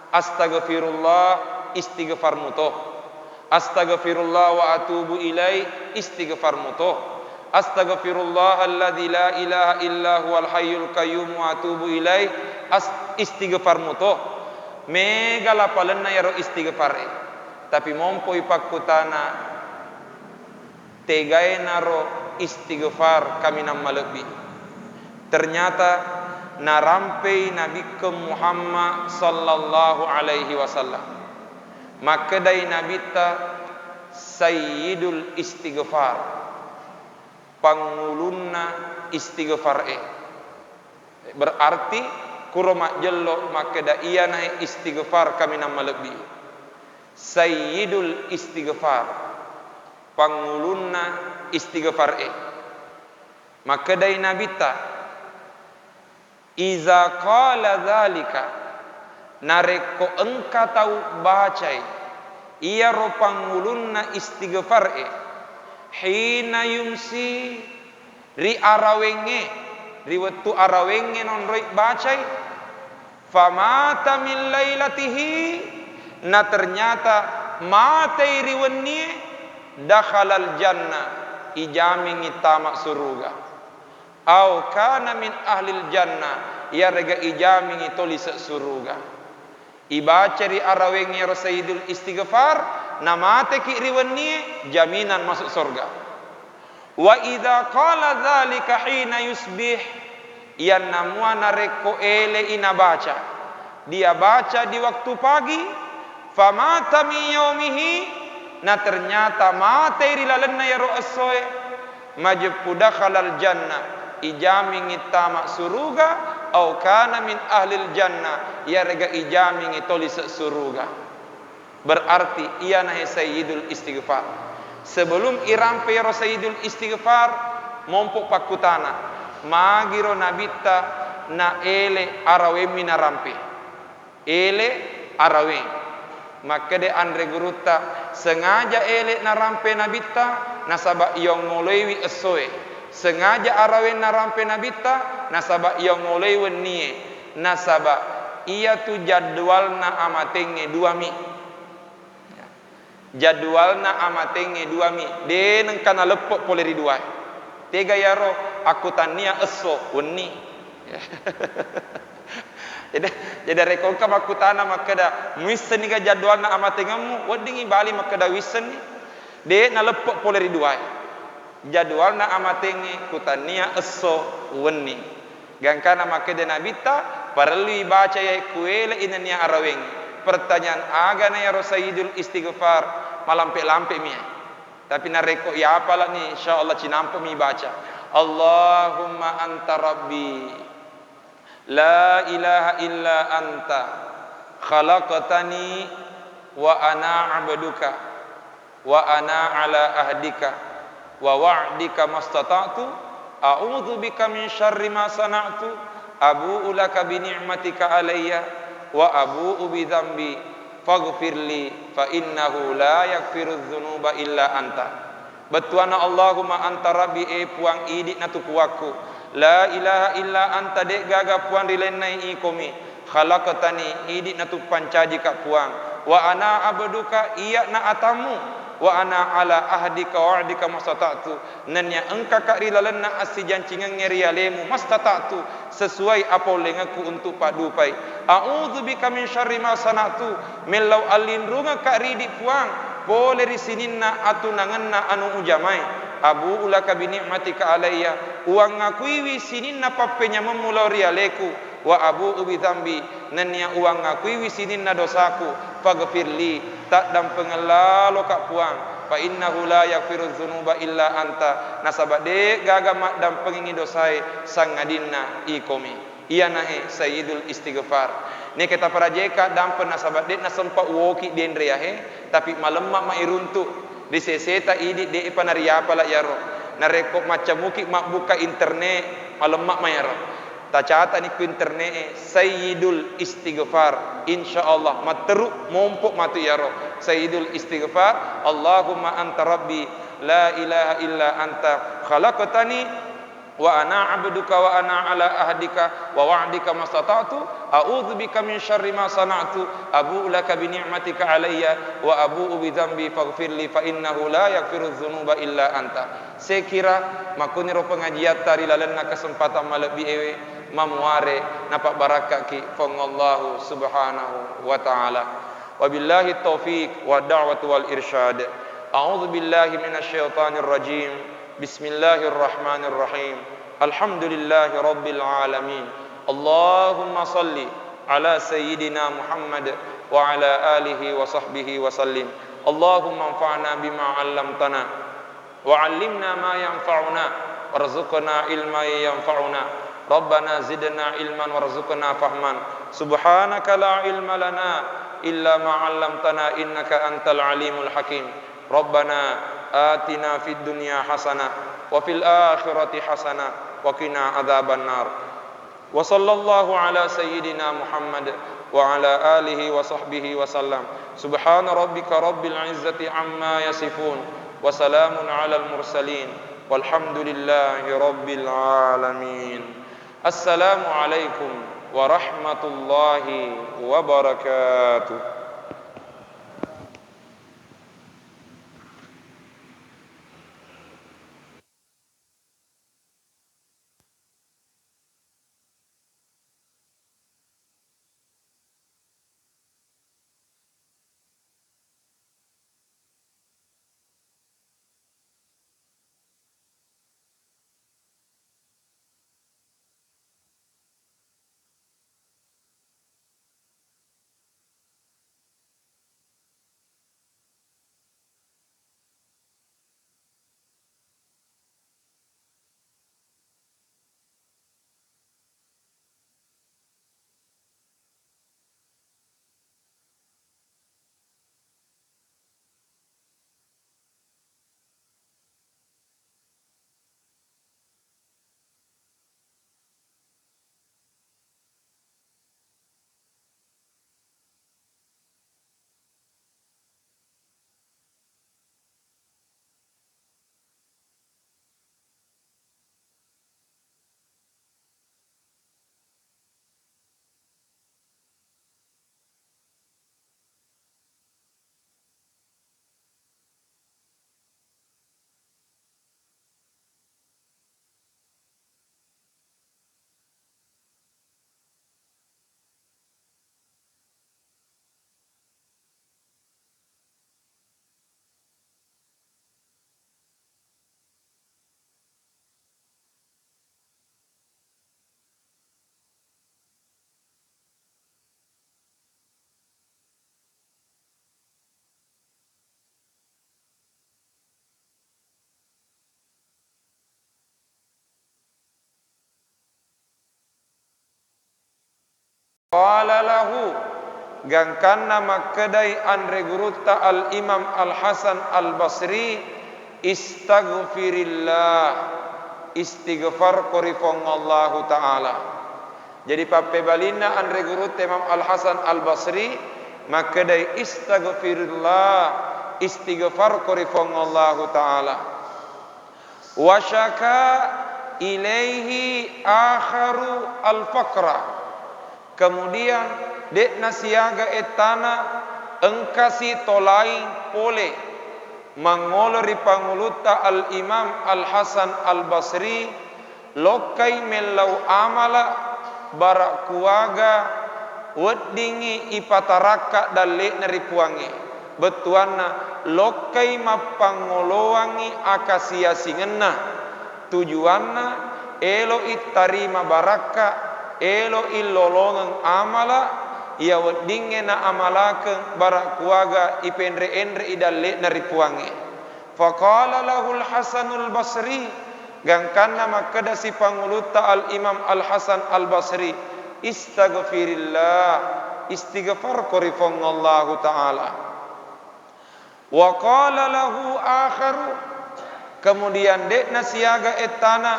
Astaghfirullah istighfar mutoh. Astaghfirullah wa atubu ilai istighfar mutoh. Astaghfirullah alladzi la ilaha illa huwal hayyul qayyum wa atubu ilai istighfar mutoh. Mega lapalenna yaro istighfar. Tapi mompoi pakutana tegai naro istighfar kami nama lebih. Ternyata narampai Nabi Muhammad sallallahu alaihi wasallam. Maka dari Nabi ta sayyidul istighfar, pangulunna istighfar berarti kurma jello maka da iya naik istighfar kami nama lebih. Sayyidul istighfar, pangulunna istighfar maka dari Nabi ta iza qala dzalika nareko engka tahu bacai ia ropangulunna istighfar hina yumsi ri arawenge riwatu arawenge non roi bacai famata min lailatihi na ternyata matai riwenni dakhalal jannah ijami ngitama suruga au kana min ahlil jannah ya rega ijami ngitoli suruga. Ibaca ri araweng ya sayyidul istighfar namate ki riwenni jaminan masuk surga. Wa idza qala dzalika hina yusbih yan namuana reko ele ina baca. Dia baca di waktu pagi famata min yaumihi na ternyata mate ri lalenna ya ro'soe majpu dakhalal jannah ijami ngitama suruga au kana min ahlil jannah ya rega ijami ngitoli suruga. Berarti ia nahi sayyidul istighfar. Sebelum irampe ya sayyidul istighfar mompok pakutana magiro nabita na ele arawe minarampe ele arawe maka de andre guruta sengaja ele narampe nabita nasaba yang ngolewi esoe sengaja arawen narampe nabita nasaba ia ngolei wennie nasaba ia tu jadwalna amatenge duami jadwalna amatenge duami de neng kana lepok poleri dua tega yaro aku tania eso wenni jadi rekon ka makutana makada wisen ga jadwalna amatengemu wedingi bali makada wisen de na lepok poleri dua jadwalna amatenge kutania eso wenni gangkana makede nabita perlu baca ya kuele inania araweng pertanyaan agana ya sayyidul istighfar malampe-lampe mi tapi nareko ya apalah ni insyaallah cinampo mi baca Allahumma anta rabbi la ilaha illa anta khalaqtani wa ana abduka wa ana ala ahdika wa wa'dika mastata'tu a'udzu bika min syarri ma sana'tu abu'u laka bi ni'matika alayya wa abu'u bi dzambi faghfirli fa innahu la yaghfiru dzunuba illa anta. Betuana Allahumma anta rabbi puang idi natu puaku la ilaha illa anta de gaga puang rilenai ikomi khalaqtani idi natu pancaji ka puang wa ana abduka iya na atamu wa ana ala ahdika wa wa'dika mastata'tu nanya engka ka rilalenna asi jancingan ngerialemu mastata'tu sesuai apa lengaku untuk padupai a'udzu bika min syarri ma sana'tu millau alindrunga ka ridi puang boleh risininna atunanganna anu ujamai abu ulaka bi ni'matika alayya uang ngakui wisininna pappenya memulau rialeku wa abu ubi zambi nanya uang ngakui wisininna dosaku faghfirli tak dan pengelalo kak puang fa innahu la yaghfiru dzunuba illa anta nasabade gaga mak dan pengingi dosai sangadinna ikomi iya nae sayyidul istighfar ni kita parajeka dan penasabade na sempa woki den reahe tapi malemma ma iruntu di seseta idi de panariapa la yaro narekok macamuki mak buka internet malemma ma yaro tacata ni ku internet sayyidul istighfar insyaallah materu mompok matu yaro sayyidul istighfar Allahumma anta rabbi la ilaha illa anta khalaqtani wa ana 'abduka wa ana ala ahdika wa wa'dika mastata'tu a'udzu bika min syarri ma sana'tu abu'u laka bi ni'matika alayya wa abu'u bi dzambi faghfirli fa innahu la yaghfiru dzunuba illa anta. Sekira makuniro pengajian tari lalenna kesempatan malebi ewe mamuare napak barakah ki fongallahu subhanahu wa ta'ala wabillahi taufiq wa da'watu wal irsyad a'udzu billahi minasyaitonir rajim bismillahirrahmanirrahim alhamdulillahi rabbil alamin Allahumma salli ala sayyidina Muhammad wa ala alihi wa sahbihi wa sallim Allahumma anfa'na bima 'allamtana wa 'allimna ma yanfa'una warzuqna ilma yanfa'una Rabbana zidna ilman warzuqna fahman subhanaka la ilma lana illa ma 'allamtana innaka antal alimul hakim Rabbana atina fid dunya hasanah wa fil akhirati hasanah wa qina adzaban nar wa sallallahu ala sayyidina Muhammad wa ala alihi wa sahbihi wa sallam subhana rabbika rabbil izzati amma yasifun wa salamun alal mursalin walhamdulillahi rabbil alamin. Assalamualaikum warahmatullahi wabarakatuh. Qala lahu gangkanna makkedai andre gurutta al imam al hasan al basri istaghfirillah istighfar korifong Allah taala. Jadi pape balina andre gurut imam al hasan al basri makkedai istaghfirillah istighfar korifong Allah taala. Wasyaka ilaihi akharu al faqra. Kemudian dek nasiaga etana engkasi tolai pole mangolori panguluta al-Imam Al-Hasan Al-Basri lokai melau amala barak kuaga weddingi ipataraka dalle nari puangi betuanna lokai mapangolowangi akasia singenna tujuanna elo itarima baraka elo illolongang amala ia weddinge na amalake barak kuaga ipendre-endre idalle nari puangi. Faqala lahul Hasanul Basri gangkanna makada si panguluta al-Imam Al-Hasan Al-Basri istaghfirillah istighfar korifong Allah Ta'ala. Wa qala lahu akharu kemudian dek nasiaga etana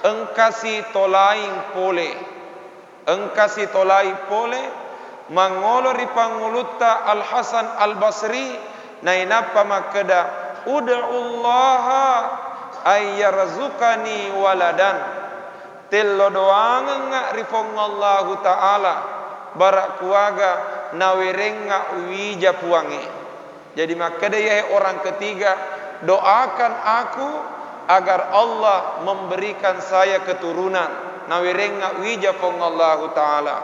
engkasi tolaing pole mangolori panguluta Al-Hasan Al-Basri nainapa makada ud'ullaha ayyarzukani waladan tello doanga rifong Allah Ta'ala barak kuaga nawerenga wija puange. Jadi makada ya orang ketiga doakan aku agar Allah memberikan saya keturunan nawerenga wija fong Allah Ta'ala.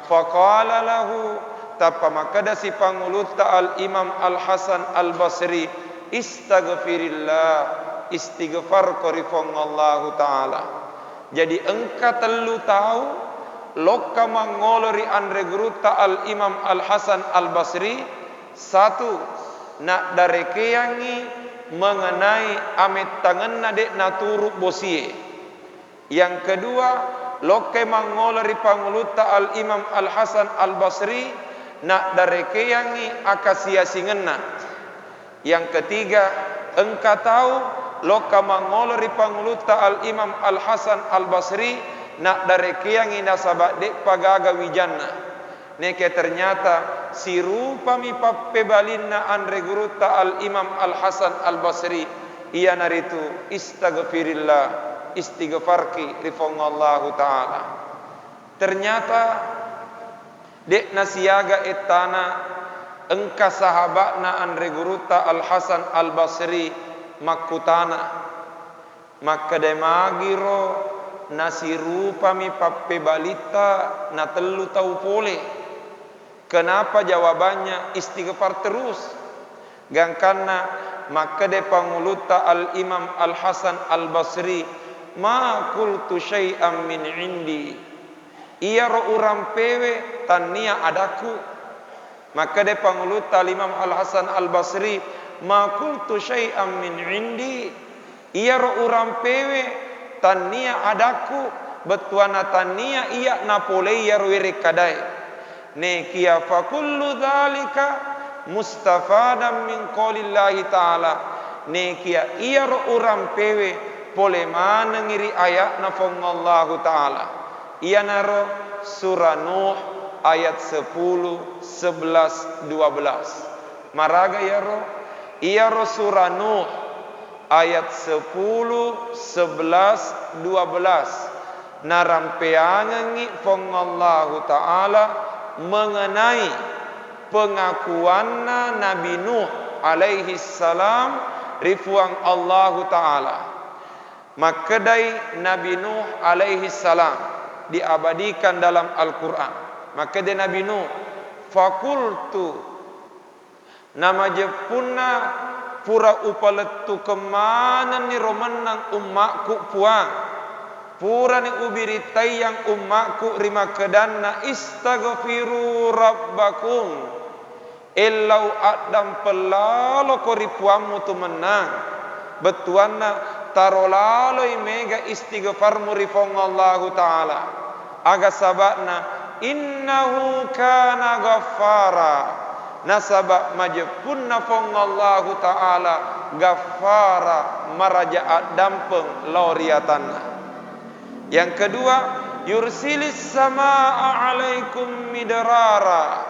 Faqala lahu tapa makada si panguluta al-Imam Al-Hasan Al-Basri istaghfirillah istighfar korifong Allah Ta'ala. Jadi engka telu tahu lokka mangolori andre guruta al-Imam Al-Hasan Al-Basri satu nak darekeyangi mengenai amit tanganna dek naturu bosie. Yang kedua lokai mangolori panguluta al-Imam Al-Hasan Al-Basri nak darekeyangi akasia singenna. Yang ketiga engka tahu loka mangolori panguluta al-Imam Al-Hasan Al-Basri nak darekeyangi nasabak dek pagaga wijanna. Neke ternyata si rupa mi pappe balinna andre guruta al-Imam Al-Hasan Al-Basri ia naritu istaghfirillah istighfarki rifong Allah Ta'ala. Ternyata dek nasiaga etana engka sahabatna andre guruta Al-Hasan Al-Basri makutana maka demagiro nasi rupa mi pappe balita na telu tau pole. Kenapa jawabannya istighfar terus? Gangkana maka de panguluta al-Imam Al-Hasan Al-Basri ma qultu syai'an min indi. Ia ro urang pewe tania adaku. Maka de panguluta al-Imam Al-Hasan Al-Basri ma qultu syai'an min indi. Ia ro urang pewe tania adaku betuana tania iya napole ia ro kadai. Nekia fa kullu dzalika mustafadan min qaulillahi ta'ala. Nekia iya ro urang pewe pole mana ngiri ayat na fong Allah Ta'ala. Ia naro surah Nuh ayat 10, 11, 12. Maraga ya ro iya ro surah Nuh ayat 10, 11, 12. Narampeangi fong Allah Ta'ala mengenai pengakuanna Nabi Nuh alaihi salam rifuang Allah Ta'ala. Makadai Nabi Nuh alaihi salam diabadikan dalam Al-Quran. Makadai Nabi Nuh fakultu nama jepunna pura upaletu kemana ni romanang ummakku puang. Pura ni ubiritai yang ummakku rima kedanna istaghfiru rabbakum illau adam pelalo koripuamu tu menang betuanna tarolalo mega istighfar murifong Allah Ta'ala aga sabakna innahu kana ghaffara nasabak majepunna fong Allah Ta'ala ghaffara marajaat dampeng lauriatanna. Yang kedua, yursilis samaa alaikum midrara.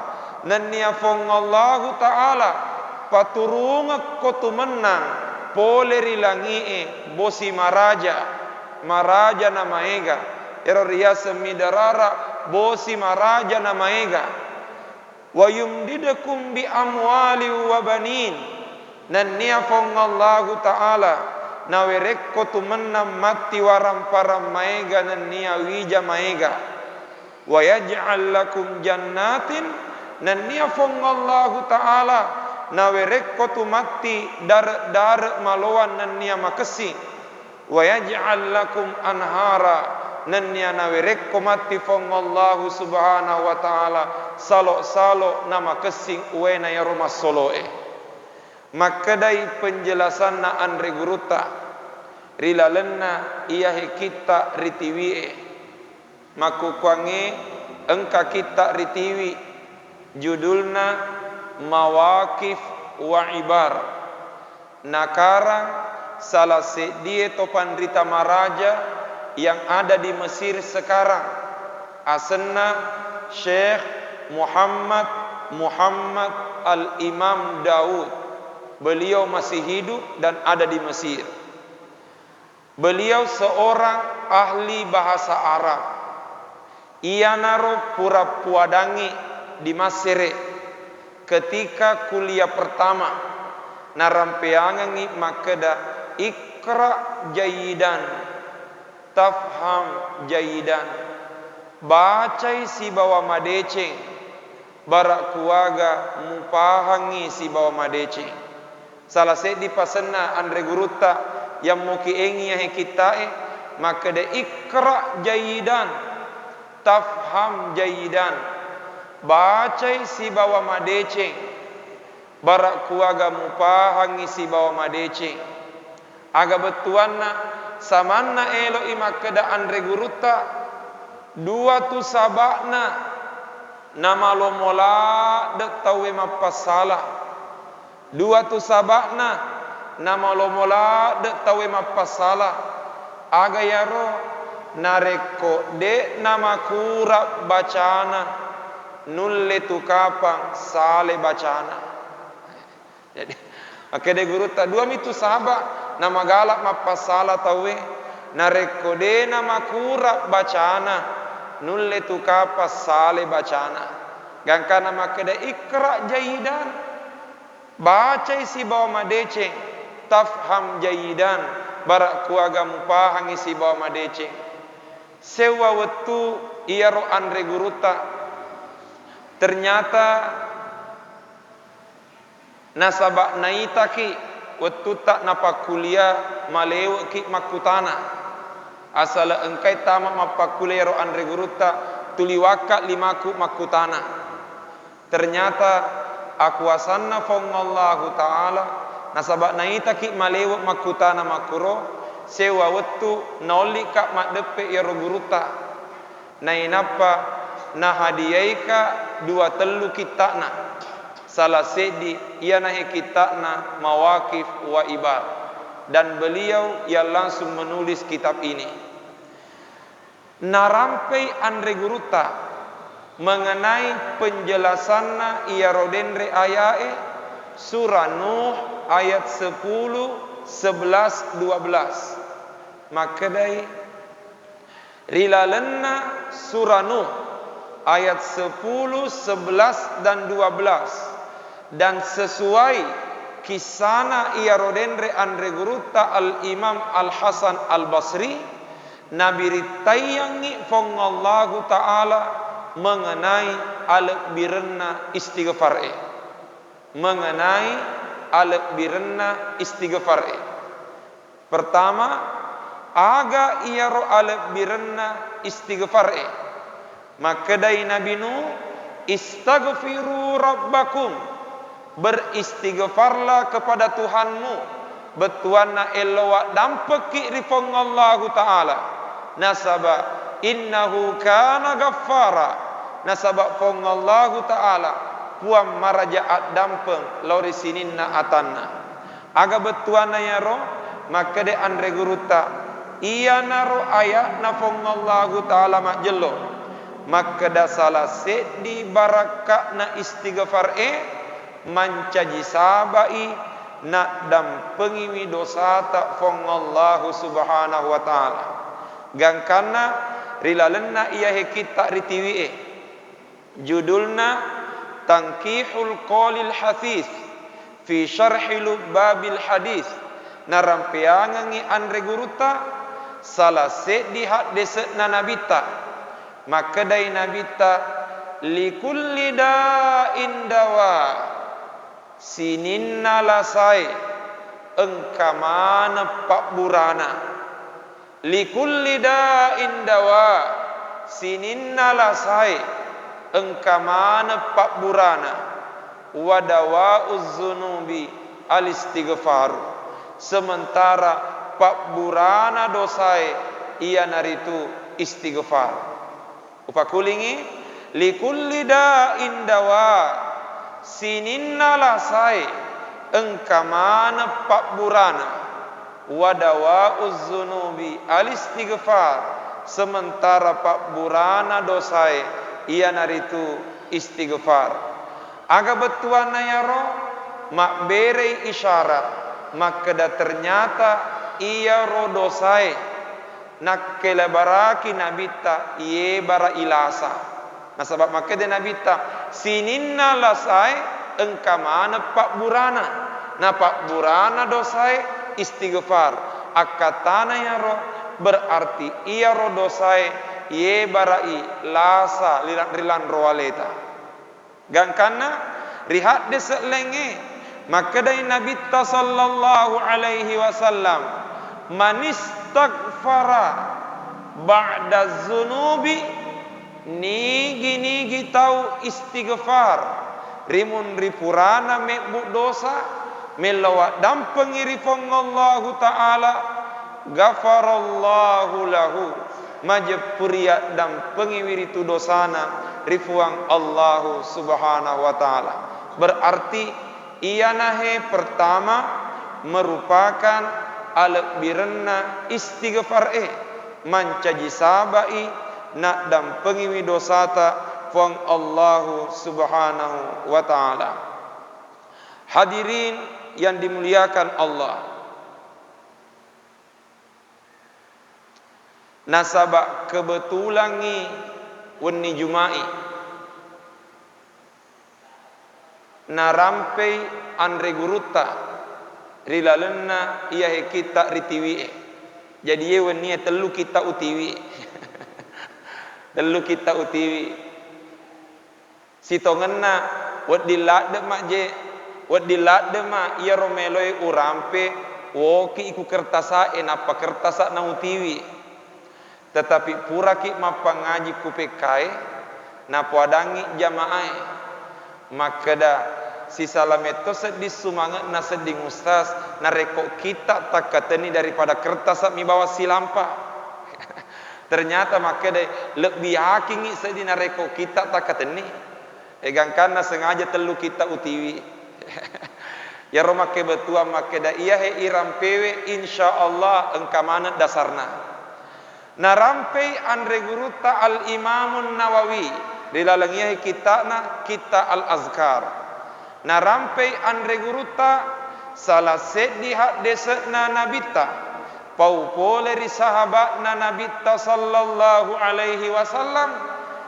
Nania fong Allah Ta'ala paturunga kotu menang poleri langie bosi maraja nama ega ero riasa midrara bosi maraja nama ega wa yumdidakum bi amwali wa banin nan nia fongallahu ta'ala nawerekko tumenna mati waram param maega nan nia wija maega wa yaj'al lakum jannatin nan nia fongallahu ta'ala nawerekko tu mati dar maloan nan nia makesi wa yaj'al lakum anhara nan nia nawerekko mati fongallahu subhanahu wa ta'ala salo nama kesing uena ya rumah soloe makadai penjelasan na andre guruta rilalenna iya kita ritiwie maku kwange engka kita ritiwi judulna mawakif wa ibar nakarang salah sedie topan rita maraja yang ada di Mesir sekarang asenna Syekh Muhammad Al-Imam Daud. Beliau masih hidup dan ada di Mesir. Beliau seorang ahli bahasa Arab. Ia naro pura puadangi di Masire ketika kuliah pertama narampeangangi makeda ikra jayidan tafham jayidan bacai si bawa madeceng barak kuaga mupahangi si bawa madeceng salah sedi pasenna andre guruta yang muki engi ya kitae maka de ikra jayidan tafham jayidan bacai si bawa madeceng barak kuaga mupahangi si bawa madeceng aga betuanna samanna elo imakeda andre guruta dua tu sabakna nama lo mola dek tawe mapasalah dua tu sabakna nama lo mola dek tawe mapasalah aga yaro nareko de nama kura bacana nulle tu kapang sale bacana jadi akede guruta dua mitu sahabat nama galak mapasala tawe narekode nama kura bacana nulle tu kapas sale bacana gangkana makeda ikra jayidan baca si bawa madeceng tafham jayidan barak kuaga mupahangi si bawa madeceng sewa wetu iaro andre guruta ternyata nasabak naitaki waktu tak napa kuliah malewa ki makutana asal engkai tamak mapa kuliah ro andre guruta tuliwaka limaku makutana ternyata aku asanna fongallahu ta'ala nasabak naita ki malewa makutana makuro sewa waktu noli kak makdepe ya ro guruta nainapa na hadiyaika dua telu kitana salah sedi ia nahi kitabna mawakif wa ibar dan beliau yang langsung menulis kitab ini narampai andre guruta mengenai penjelasanna ia rodenre ayae surah Nuh ayat 10, 11, 12 makadai rilalenna surah Nuh ayat 10, 11 dan 12 dan sesuai kisana ia rodenre andre guruta al-Imam Al-Hasan Al-Basri Nabi ritayangi fongallahu ta'ala mengenai alek birenna istighfar mengenai alek birenna istighfar pertama aga ia ro alek birenna istighfar maka dari Nabi Nuh istaghfiru rabbakum beristighfarlah kepada Tuhanmu betuanna elowa dampeki rifongallahu ta'ala nasaba innahu kana ghaffara nasaba fongallahu ta'ala puam marajaat dampeng lori sininna atanna aga betuanna ya ro maka de andre guruta iya naro ayat na fongallahu ta'ala majelo maka da salah sedi barakah na istighfar mancaji sabai nak dampengi mi dosa tak fongallahu subhanahu wa ta'ala gangkana rilalenna iya kita ritiwi judulna tangkihul qalil hathith fi syarhil babil hadis narampeangangi andre guruta salah di hadis na nabita maka dai nabita likulli da'in dawa sininna lasai engkamana pak burana likulli da'in dawa sininna lasai engkamana pak burana wa dawa'uz zunubi al-istighfar sementara pak burana dosai ia naritu istighfar upakulingi likulli da'in dawa sininna lasai engkamana pak burana wa dawa'uz zunubi al-istighfar sementara pak burana dosai ia naritu istighfar aga betuana ya roh mak berei isyarat maka da ternyata ia roh dosai nak kelebaraki nabita iye bara ilasa nah sebab maka de nabita sininna lasai engkamana pak burana nah pak burana dosai istighfar akatana ya roh berarti ia roh dosai iye barai lasa rilan roaleta gangkana rihat de selenge maka dai nabi sallallahu alaihi wasallam man istaghfara ba'da zunubi nigi tau istighfar rimun ripurana mebuk dosa melawat dampengi rifong Allah taala ghafarallahu lahu majapuriya dampengi wiritu dosana rifuang Allah subhanahu wa ta'ala berarti ia nahe pertama merupakan alat birna istighfar mancaji sabai nak dampengi widosata fuang Allah subhanahu wa ta'ala. Hadirin yang dimuliakan Allah, nasabak kebetulan ni wani Jumai narampai andre guruta rilalenna iya kita ritiwi jadi ye wani telu kita utiwi telu kita utiwi sitongenna wad dilade makje wad dilade ma iya romeloi urampe woki iku kertasa apa kertasa na utiwi tetapi pura ki mapangaji kupekai na puadangi jamaah maka da si salameto sedih sumangat na sedih ustaz na reko kita takateni daripada kertas mi bawa silampa ternyata maka da lebih hakingi sedih na reko kita takateni egangkan na sengaja telu kita utiwi ya roma ke betua maka da iya he irampewe insyaallah engkamana dasarna narampai andre guruta al Imamun Nawawi dilalangiah kitana kita al Azkar narampai andre guruta salah sedih hak desena nabita pau pole ri sahabat na nabita sallallahu alaihi wasallam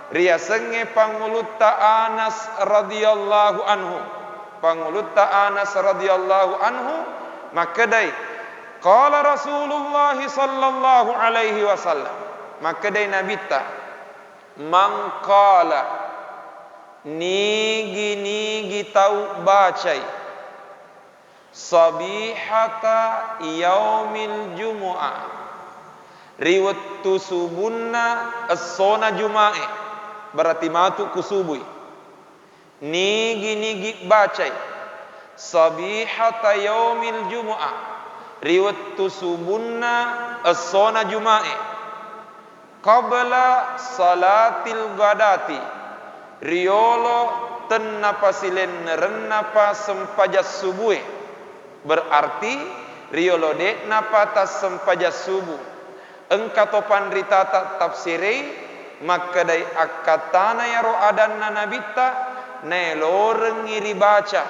ria senge pangulutta Anas radhiyallahu anhu pangulutta Anas radhiyallahu anhu makadai qala Rasulullah sallallahu alaihi wasallam maka dai nabita man qala nigi tau bacai sabihata yaumil jumu'ah riwattu subunna as-sona jumae berarti matu kusubui nigi bacai sabihata yaumil jumu'ah riwattu subunna as-sona jumae qabla salatil ghadati riolo tenapa silen renapa sempajas subuh berarti riolo dek napa tas sempajas subuh engkatopan ritata tafsirei maka dai akatana ya ro adanna nabita neloreng ngiri baca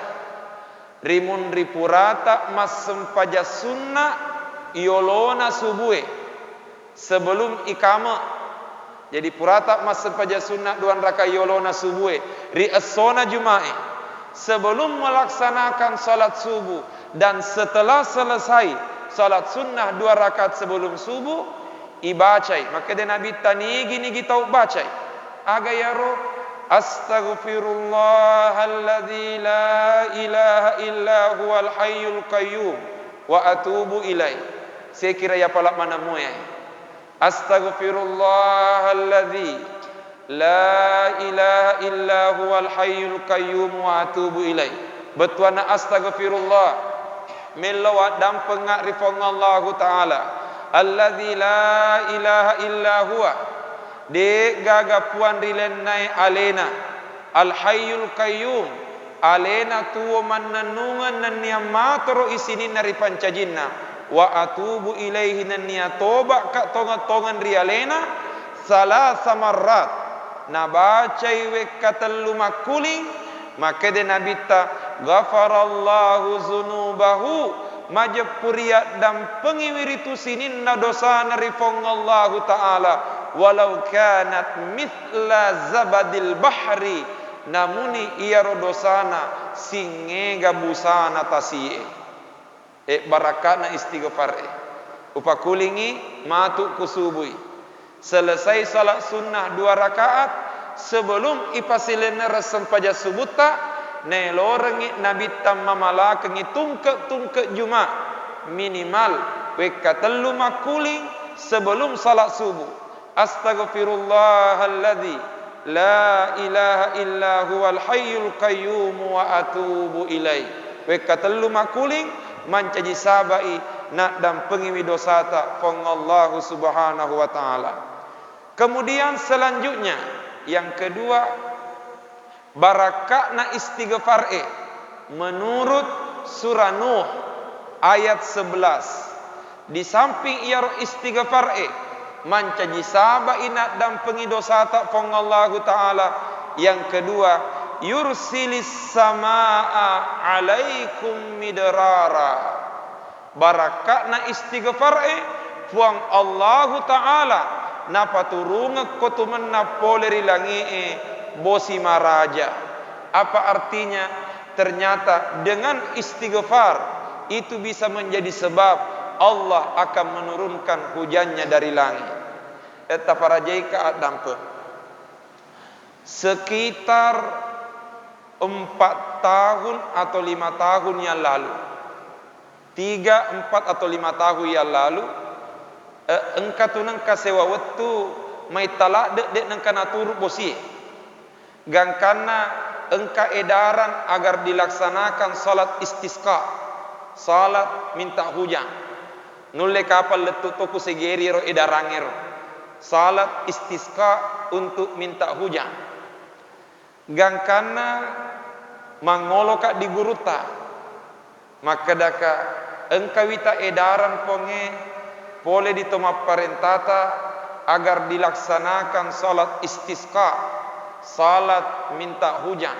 rimun ripurata mas sempaja sunnah iolona subuhe sebelum ikama jadi purata mas sempaja sunnah duan raka iolona subuhe ri as-sona jumae sebelum melaksanakan salat subuh dan setelah selesai salat sunnah 2 rakaat sebelum subuh ibacai. Maka dia Nabi tani gini kita bacai aga ya roh astaghfirullahalladzi la ilaha illa huwal hayyul qayyum wa atubu ilaih. Saya kira ya palak mana moya astaghfirullahalladzi la ilaha illa huwal hayyul qayyum wa atubu ilaih. Betuana astaghfirullah melawat dan pengakrifan Allah Ta'ala alladzi la ilaha illa huwa de gaga puan rilenai alena al hayyul qayyum alena tuwa mannanungan nan niamatro isini nari pancajinna wa atubu ilaihi nan niya toba ka tongan rialena salasa marrat nabacai wekatallu makuling maka de nabita ghafarallahu zunubahu majepuria dan pengiwiritu sinin na dosa narifong Allah Ta'ala walau kanat mithla zabadil bahri namuni iya rodosana singe gabusana tasie barakana istighfar upakulingi matu kusubui selesai salat sunnah 2 rakaat sebelum ipasilena resem paja subuta nelorengi nabi tamamala kengi tungke juma minimal wekatellu makuling sebelum salat subuh. Astaghfirullahalladzi la ilaha illa huwal hayyul qayyum wa atubu ilaih. Wekatellu makuling mancaji sabai nak dan pengiwi dosata fong Allah Subhanahu wa taala. Kemudian selanjutnya yang kedua barakatna istighfar menurut surah Nuh ayat 11 di samping ia istighfar mancaji saba ina dan pengidosata fong Allah Ta'ala. Yang kedua yursilis samaa alaikum midrara barakatna istighfar fuang Allah Ta'ala napa turunga kotumenna poleri langi bosi maraja. Apa artinya? Ternyata dengan istighfar itu bisa menjadi sebab Allah akan menurunkan hujannya dari langit. Eta para jaika dampe. Sekitar 4 tahun atau 5 tahun yang lalu, 3, 4 atau 5 tahun yang lalu, engka tunang kasewa wetu mai talak dek nang kana turu bosi. Gangkana engka edaran agar dilaksanakan salat istisqa, salat minta hujan. Nulle kapal letu toku segeri ro edarangero salat istisqa untuk minta hujan. Gangkana mangolo kak di guruta maka daka engkawita edaran ponge pole ditoma parentata agar dilaksanakan salat istisqa, salat minta hujan.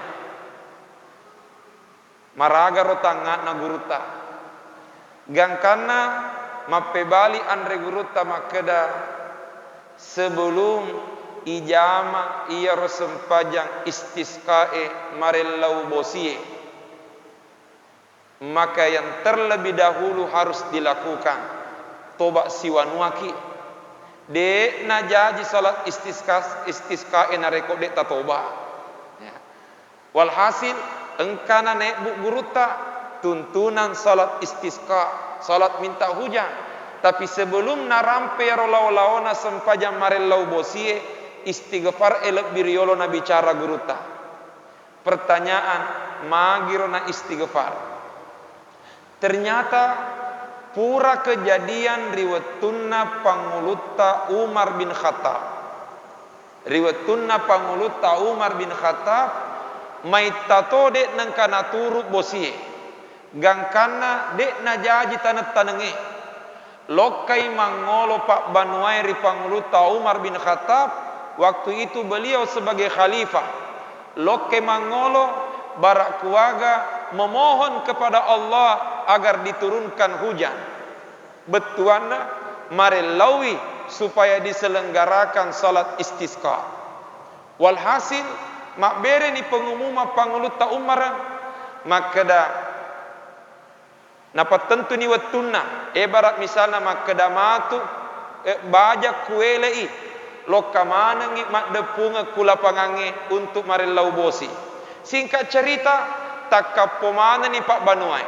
Maraga ro tangat na guruta gangkana mapebali andre guruta makeda sebelum ijama ia rosempajang istisqae marellau bosie maka yang terlebih dahulu harus dilakukan toba siwanuaki de najaji salat istisqae nareko de tatoba ya. Walhasil engkana nek bu guruta tuntunan salat istisqa salat minta hujan, tapi sebelum narampe rolau-laona sempajang marellau bosie istighfar elek biriolo na bicara guruta. Pertanyaan magirona istighfar. Ternyata pura kejadian riwatunna pangulutta Umar bin Khattab. Riwatunna pangulutta Umar bin Khattab mai tatode nang kana turu bosie. Gangkana dek najaji tanat tanenge lokai mangolo Pak Banuai ripanguluta Umar bin Khattab waktu itu beliau sebagai khalifah lokai mangolo barak kuaga memohon kepada Allah agar diturunkan hujan betuana marelawi supaya diselenggarakan salat istisqa. Walhasil makbere ni pengumuman panguluta Umar makada napa tentu ni wattunna ibarat misalna makada matu bajak kuelei lokamanangi makdepunga kulapangange untuk marillau bosi. Singkat cerita takapomana ni Pak Banuai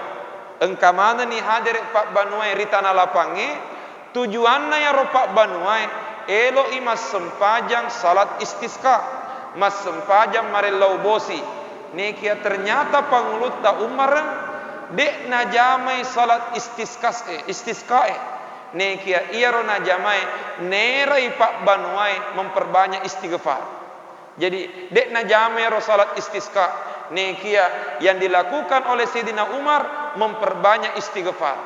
engkamana ni hadir Pak Banuai ritana lapange tujuanna ya ro Pak Banuai elo imas sempajang salat istisqa mas sempajang marillau bosi nekia ternyata panguluta Umar dek najamai salat istisqa nekia ia ro najamai nerai Pak Banuai memperbanyak istighfar. Jadi dek najamai ro salat istisqa nekia yang dilakukan oleh Sayyidina Umar memperbanyak istighfar.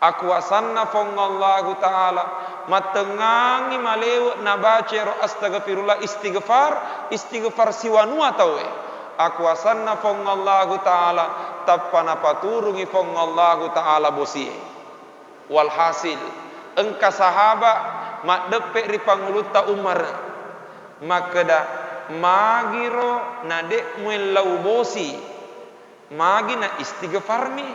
Akwasanna fongallahu ta'ala matengangi malew nabace ro astaghfirullah istighfar siwanua tawe. Akwasanna fongallahu ta'ala tapana paturungi fongallahu ta'ala bosie. Walhasil engka sahaba mak depe ri panguluta Umar makada magiro na dek muellau bosi magi na istighfar mi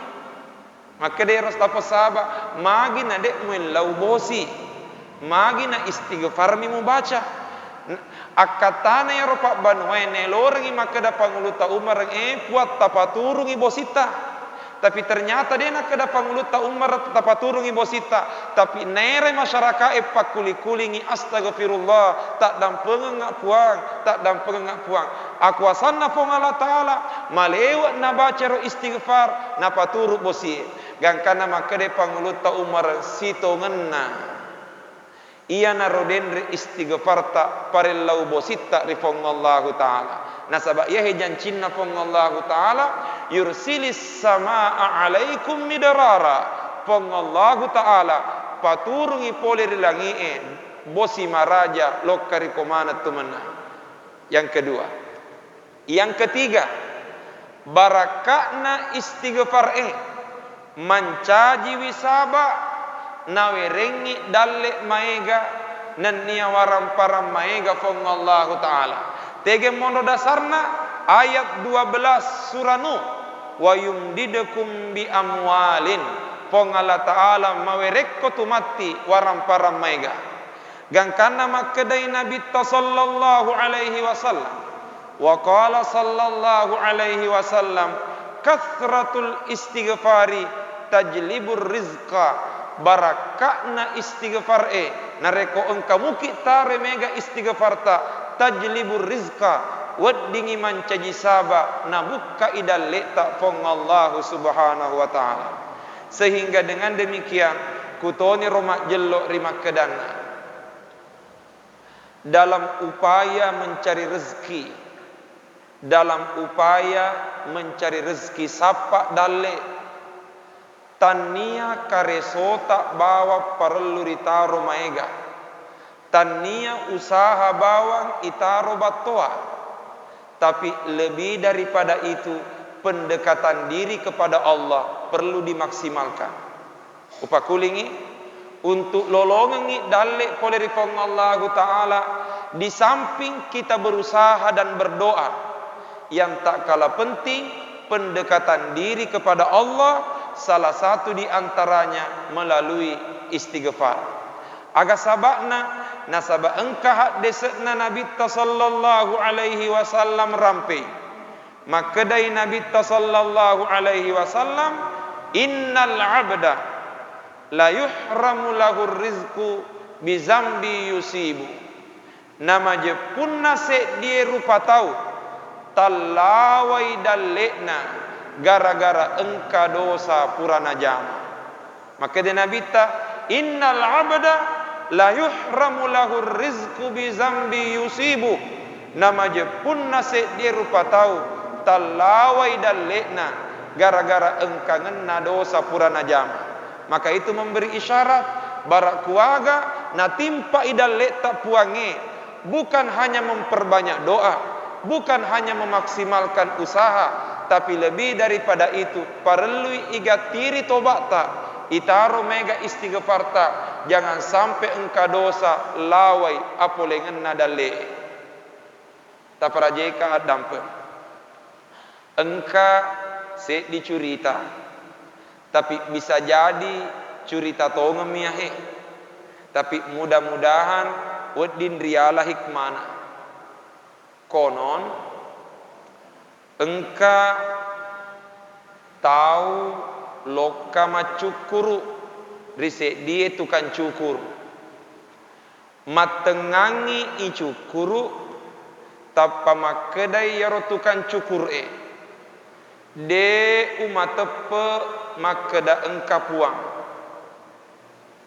makada rastapa sahaba magi na dek muellau bosi magi na istighfar mi mubaca akatana ya Pak Banuai nelorengi makada panguluta Umar puat tapaturungi bosita. Tapi ternyata dia nak kada panguluta Umar tapaturungi bosita. Tapi nere masyarakat pakuli-kulingi astagfirullah tak dampeng ngak puang. Akwasanna fong Allah Ta'ala malewat na baca ro istighfar na paturu bosi. Gangkana makade panguluta Umar sito ngenna. Ia narodenre istighfar ta parillau bosita rifongallahu Ta'ala. Nasabak ia jancinna fongallahu Ta'ala yursilis samaa alaikum midrara. Fongallahu Ta'ala paturungi poleri langien bosi maraja lokari komana tumana. Yang kedua, yang ketiga barakakna istighfar mancaji wisaba nawerengi dalle maega nannia waram param maega fongallahu Ta'ala. Tege mono dasarna ayat 12 surah Nuh wa yumdidukum bi amwalin pongala ta'ala mawerekko tumati waram param maiga gangkana makkedai Nabi sallallahu alaihi wasallam wa qala sallallahu alaihi wasallam kathratul istighfari tajlibur rizqa barakakna istighfar nareko engkamu kita remega istighfar ta tajlibur rizqa waddingi mancaji saba nabukka idal leta fongallahu subhanahu wa ta'ala. Sehingga dengan demikian kutoni romak jelok rimak kedana dalam upaya mencari rezeki sapa dalle tania karesota bawa perlu ritaro maega tania usaha bawang itaro batoa. Tapi lebih daripada itu pendekatan diri kepada Allah perlu dimaksimalkan. Upakulingi untuk lolongi dalle poleri fongallahu Ta'ala di samping kita berusaha dan berdoa yang tak kalah penting pendekatan diri kepada Allah salah satu di antaranya melalui istighfar. Aga sabakna nasaba engkah desetna Nabi sallallahu alaihi wasallam rampe makadai Nabi sallallahu alaihi wasallam innal abda la yuhramu lahur rizqu bizambi yusibu nama je punna se dia rupa tahu talawai dalekna gara-gara engka dosa purana jama makadai Nabi ta innal abda la yuhramu lahur rizqu bi zambi yusibu nama je punna se dia rupa tahu talawai dalekna gara-gara engka ngenna dosa purana jama maka itu memberi isyarat barak kuaga na timpa idalek tak puange bukan hanya memperbanyak doa bukan hanya memaksimalkan usaha tapi lebih daripada itu perlu igatiri tobat tak itaro mega istighfar ta jangan sampai engka dosa lawai apolengen nadale taparajeka dampe engka se dicurita, tapi bisa jadi curita tongem ya he. Tapi mudah-mudahan weddin riala hikmana. Konon engka tahu loka macukuru rise dia tukang cukur. Matengangi i cukuru tappa makedai yaro tukang cukur de umatepe makeda engka puang.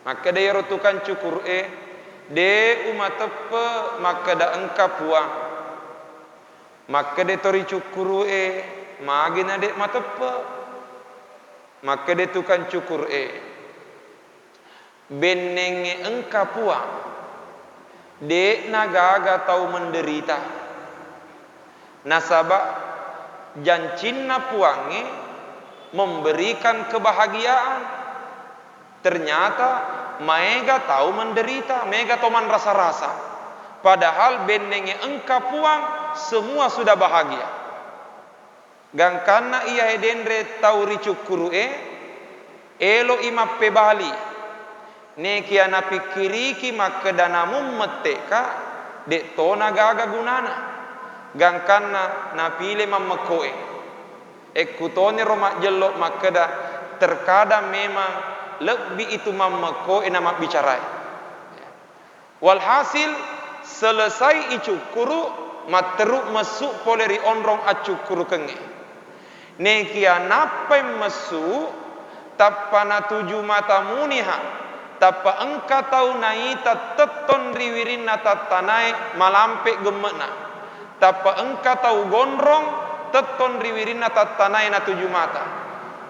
Makeda yaro tukang cukur de umatepe makeda engka puang. Makeda tori cukuru magina dek matepe. Makeda tukang cukur benenge engka puang. Dek nagaga tahu menderita. Nasabak jancinna puange memberikan kebahagiaan. Ternyata maega tahu menderita, maega toman rasa-rasa. Padahal benenge engka puang semua sudah bahagia. Gangkana iya hedendre tahu ricukuru elo imappe bali. Neki ana pikiriki makedanamu meteka dek tona gaga gunana. Gangkana napile mammekoe. Ekutone romak jelok makeda terkadang memang lebih itu mammekoe nama bicarai. Walhasil selesai icukuru materuk masuk poleri onrong acukuru kenge. Neki anapai masuk tapana tuju mata muniha. Tapa engka tau naita teton riwirin tatanai malampe gemena. Tapa engka tau gondrong teton riwirin tatanai na tujuh mata.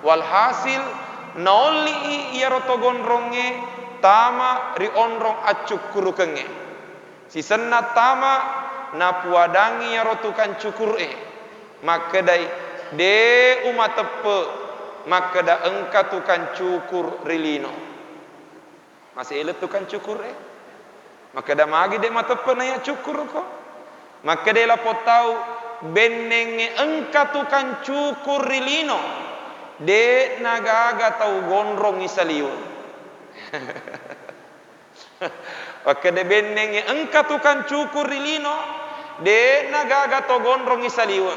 Walhasil naoli iya roto gondronge tama ri onrong acukuru kenge. Sisenna tama na puadangi ya rotukan cukur makedai de umatepe makeda engka tukan cukur rilino. Masih elet tukang cukur maka dah magi de matepe na ya cukur ko. Maka de lapo tau benenge engka tukang cukur rilino de nagaga tau gondrong isaliun. Maka de benenge engka tukang cukur rilino de nagaga tau gondrong isaliun.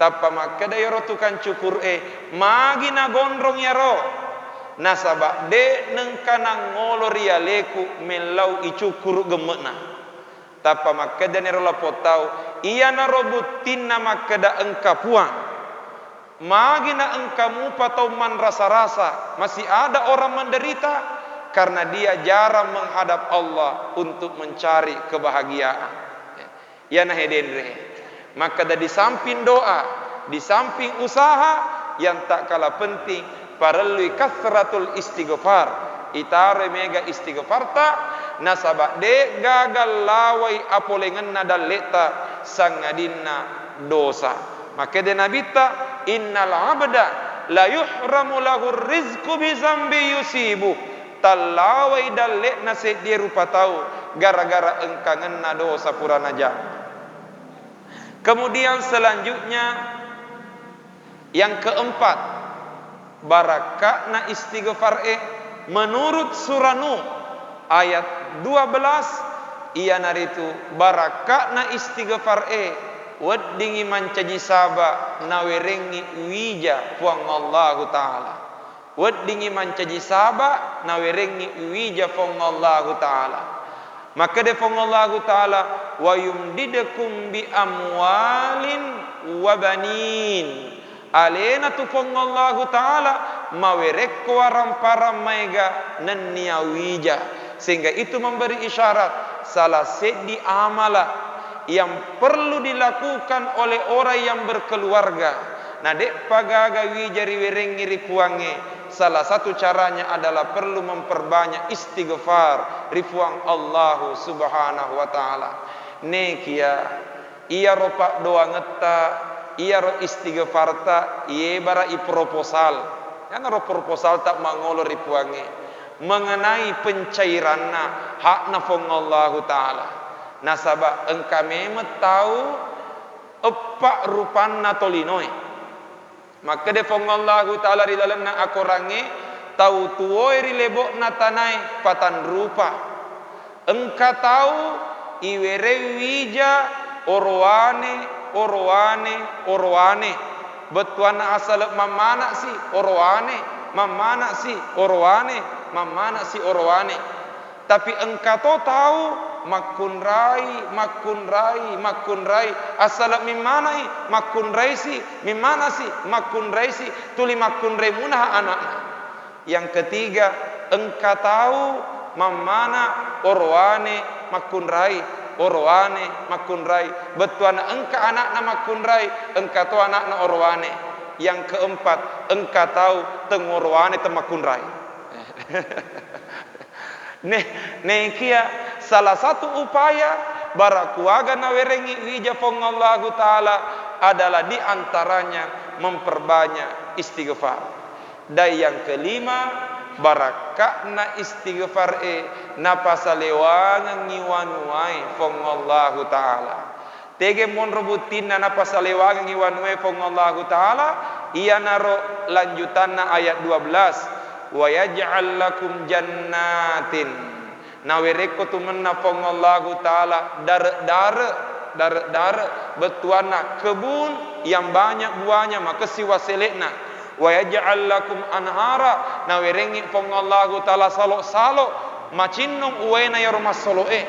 Tapa maka de yoro tukang cukur magi na gondrong yaro. Nasabak de nengkana ngolo rialeku melau icukur gemena. Tapa makeda nerola potau iya narobutin na makeda engka puang. Magina engkamu patau man rasa-rasa masih ada orang menderita karena dia jarang menghadap Allah untuk mencari kebahagiaan. Ya nah hedendre. Maka di samping doa, di samping usaha yang tak kalah penting paralui kasratul istighfar. Itare mega istighfarta nasabak de gagal lawai apolengan nadaleta sangadinna dosa. Maka de nabita innal abda la yuhramu lahu rizqu bi zambi yusibu. Talawai dalek nase dia rupa tahu gara-gara engkang ngena dosa purana jam. Kemudian selanjutnya yang keempat, barakatna istighfar menurut surah Nuh ayat 12 ia naritu barakatna istighfar weddingi mancaji saba nawerengi wija puang Allah taala. Weddingi mancaji saba nawerengi wija puang Allah taala. Maka de puang Allah taala wa yumdidukum bi amwalin wa banin. Alena tu puang Allah taala mawerek waram-param maiga nenia wija. Sehingga itu memberi isyarat salah sedi amala yang perlu dilakukan oleh orang yang berkeluarga. Nah dek pagaga wijari werengi ripuange. Salah satu caranya adalah perlu memperbanyak istighfar ripuang Allah subhanahu wa ta'ala. Nekia iya ropak doa ngeta iya ro istighfar ta iya bara i proposal. Yang ro proposal tak mangolo ripuange mengenai pencairanna hakna fong Allah ta'ala. Nasabak engka memet tahu epak rupanna tolinoi. Maka de fongallahu taala ri dalamna akorange tau tuoi ri lebok na tanai patan rupa. Engka tahu iwere wija orwane betuana asal mamana si orwane mamana si orwane. Tapi engka to tahu makun rai asal mimana makun rai si tuli makun rai munah anak. Yang ketiga engka tahu mamana orwane makun rai betuana engka anak na makun rai engka to anak na orwane. Yang keempat engka tahu tengorwane temakun rai. Kia salah satu upaya barakuaga na werengi wija fongallahu taala adalah diantaranya memperbanyak istighfar. Dan yang kelima barakakna istighfar napasalewangan ngiwanuai fongallahu taala. Tege mon rebutin napasalewangan ngiwanuai fongallahu taala ia naro lanjutanna ayat 12 wa yaj'al lakum jannatin nawereko tumenna fongallahu taala dar betuana kebun yang banyak buahnya maka siwaselekna wa yaj'al lakum anhara nawerengi fongallahu taala salo macinnung uwena ya rumah soloe.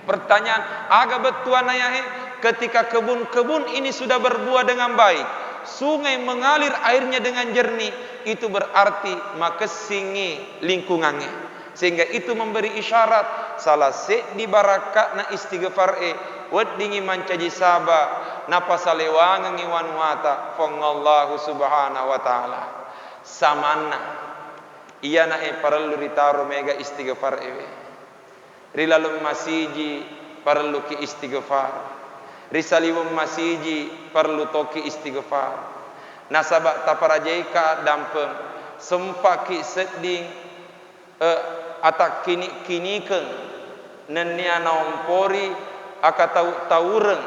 Pertanyaan aga betuana yahe ketika kebun-kebun ini sudah berbuah dengan baik, sungai mengalir airnya dengan jernih, itu berarti maka singi lingkungannya. Sehingga itu memberi isyarat salah di barakatna istighfar weddingi mancaji saba napasalewangan ngiwanuata fongallahu subhanahu wa ta'ala. Samanna iyana perlu ritaru mega istighfar rilalum masiji perlu ki istighfar, risaliwum masiji perlu toki istighfar. Nasabak taparajaika dampeng sempaki seding atak kini-kinikeun nenia naompori aka taureng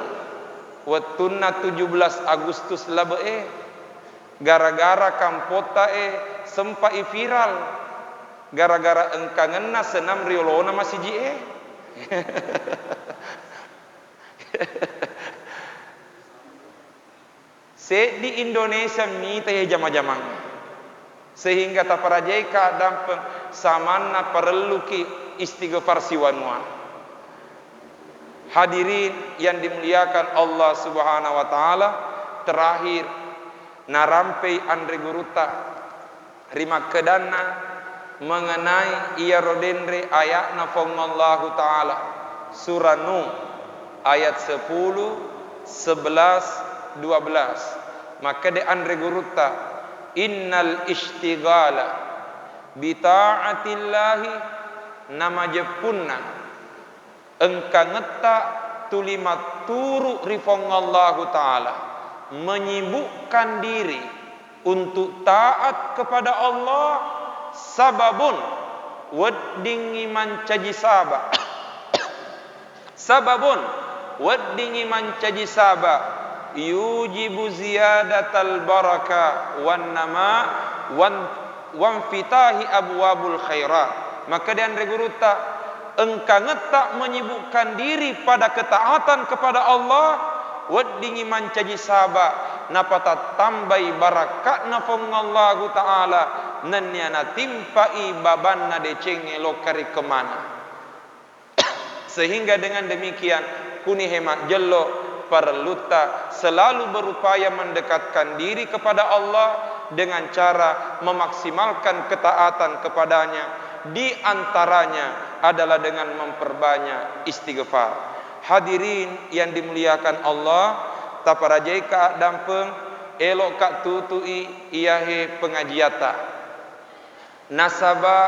wetunna 17 Agustus labe gara-gara kampota sempai viral gara-gara engkangenna senam riolona masiji di Indonesia mita jama-jamang sehingga taparajaika dampeng samanna perlu ki istighfar siwanua. Hadirin yang dimuliakan Allah subhanahu wa ta'ala, terakhir narampai Andre Guruta rima kedana mengenai ia rodenre ayatna fongallahu ta'ala surah Nuh ayat 10, 11, 12. Maka de Andre Guruta innal istighala bita'atillahi nama jepunna engka ngeta tulima turu rifongallahu ta'ala menyibukkan diri untuk taat kepada Allah sababun weddingi mancaji saba sababun weddingi mancaji saba yujibu ziyadatal baraka wan nama wan fitahi abwabul khairat. Maka dan reguruta engka ngetak menyibukkan diri pada ketaatan kepada Allah weddingi mancaji saba napata tambai barakatna fongallahu ta'ala nanyana timpai babanna decenge lokari kemana. Sehingga dengan demikian kuni hemat jello perluta selalu berupaya mendekatkan diri kepada Allah dengan cara memaksimalkan ketaatan kepadanya, di antaranya adalah dengan memperbanyak istighfar. Hadirin yang dimuliakan Allah, taparajaika dampeng elok kak tutui iahe pengajiata nasaba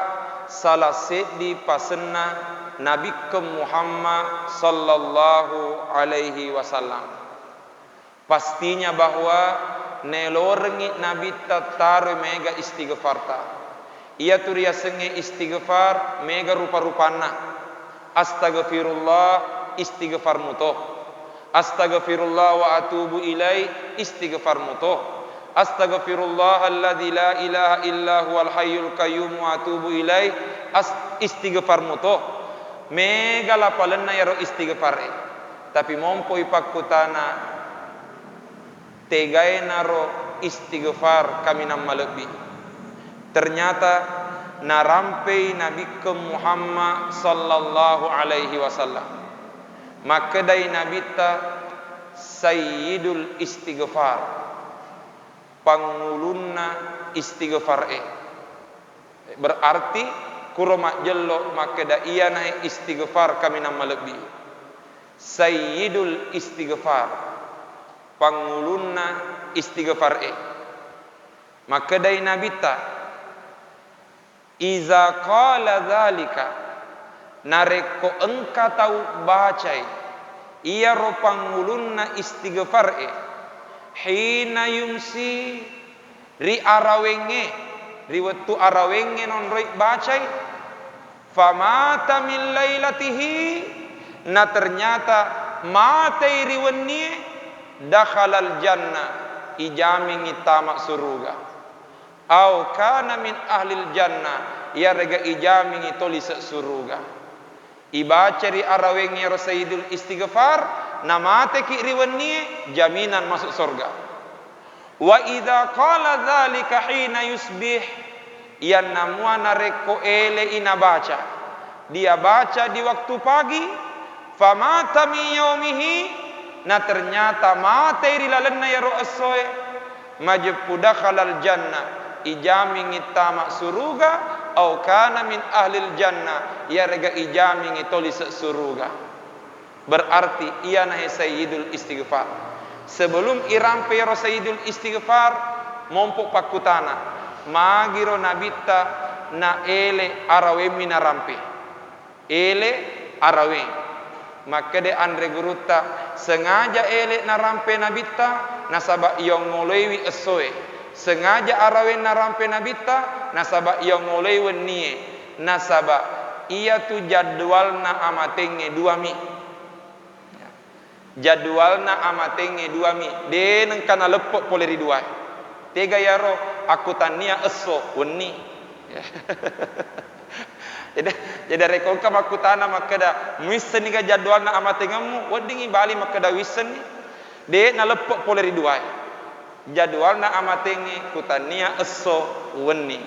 salah sedi pasenna Nabi ke Muhammad sallallahu alaihi wasallam. Pastinya bahwa nelorengit Nabi tatar mega istighfarta. Ia turia senge istighfar mega rupa-rupana. Astagfirullah istighfar mutoh. Astagfirullah wa atubu ilai istighfar mutoh. astaghfirullahalladzi la ilaha illa huwal hayyul qayyum wa atubu ilaih. Istighfar muto mega la palenna yaro istighfar tapi mompo ipakutana tegaena ro istighfar kami nam malebi. Ternyata narampai Nabi ke Muhammad sallallahu alaihi wasallam maka dai Nabi ta sayyidul istighfar pangulunna istighfar berarti kurma jello maka da iya naik istighfar kami nama lebih sayyidul istighfar pangulunna istighfar maka dai Nabi ta iza qala dzalika nareko engka tahu bacai iya ro pangulunna istighfar hina yumsi ri arawenge ri wettu arawenge non roi bacai famata min lailatihi na ternyata mate ri wennie dakhalal jannah ijami ngitama suruga au kana min ahlil jannah ya rega ijami ngitoli suruga ibaca ri arawenge ro sayyidul istighfar namate ki riwennie jaminan masuk surga. Wa idza qala dzalika hina yusbih yan namuana reko ele ina baca dia baca di waktu pagi famata min yaumihi na ternyata mate rilalenna ya ro'asoe majbu dakhalal jannah ijami ngitama suruga au kana min ahlil jannah ya rega ijami ngitoli suruga. Berarti ia nahi sayyidul istighfar. Sebelum irampe ro sayyidul istighfar mompok pakutana magiro nabita na ele arawe minarampe ele arawe maka de andre guruta sengaja ele narampe nabita nasaba yang ngolewi esoe sengaja arawe narampe nabita nasaba yang ngolewi nie nasaba ia tu jadwalna amatenge dua mi jadwalna amatenge dua mi deneng kana lepok pole ri dua tega yaro aku tania eso weni jadi rekon ka makutana makada wisen ni jadwalna amatengamu wadingi bali makada wisen de na lepok pole ri dua jadwalna amatenge kutania eso weni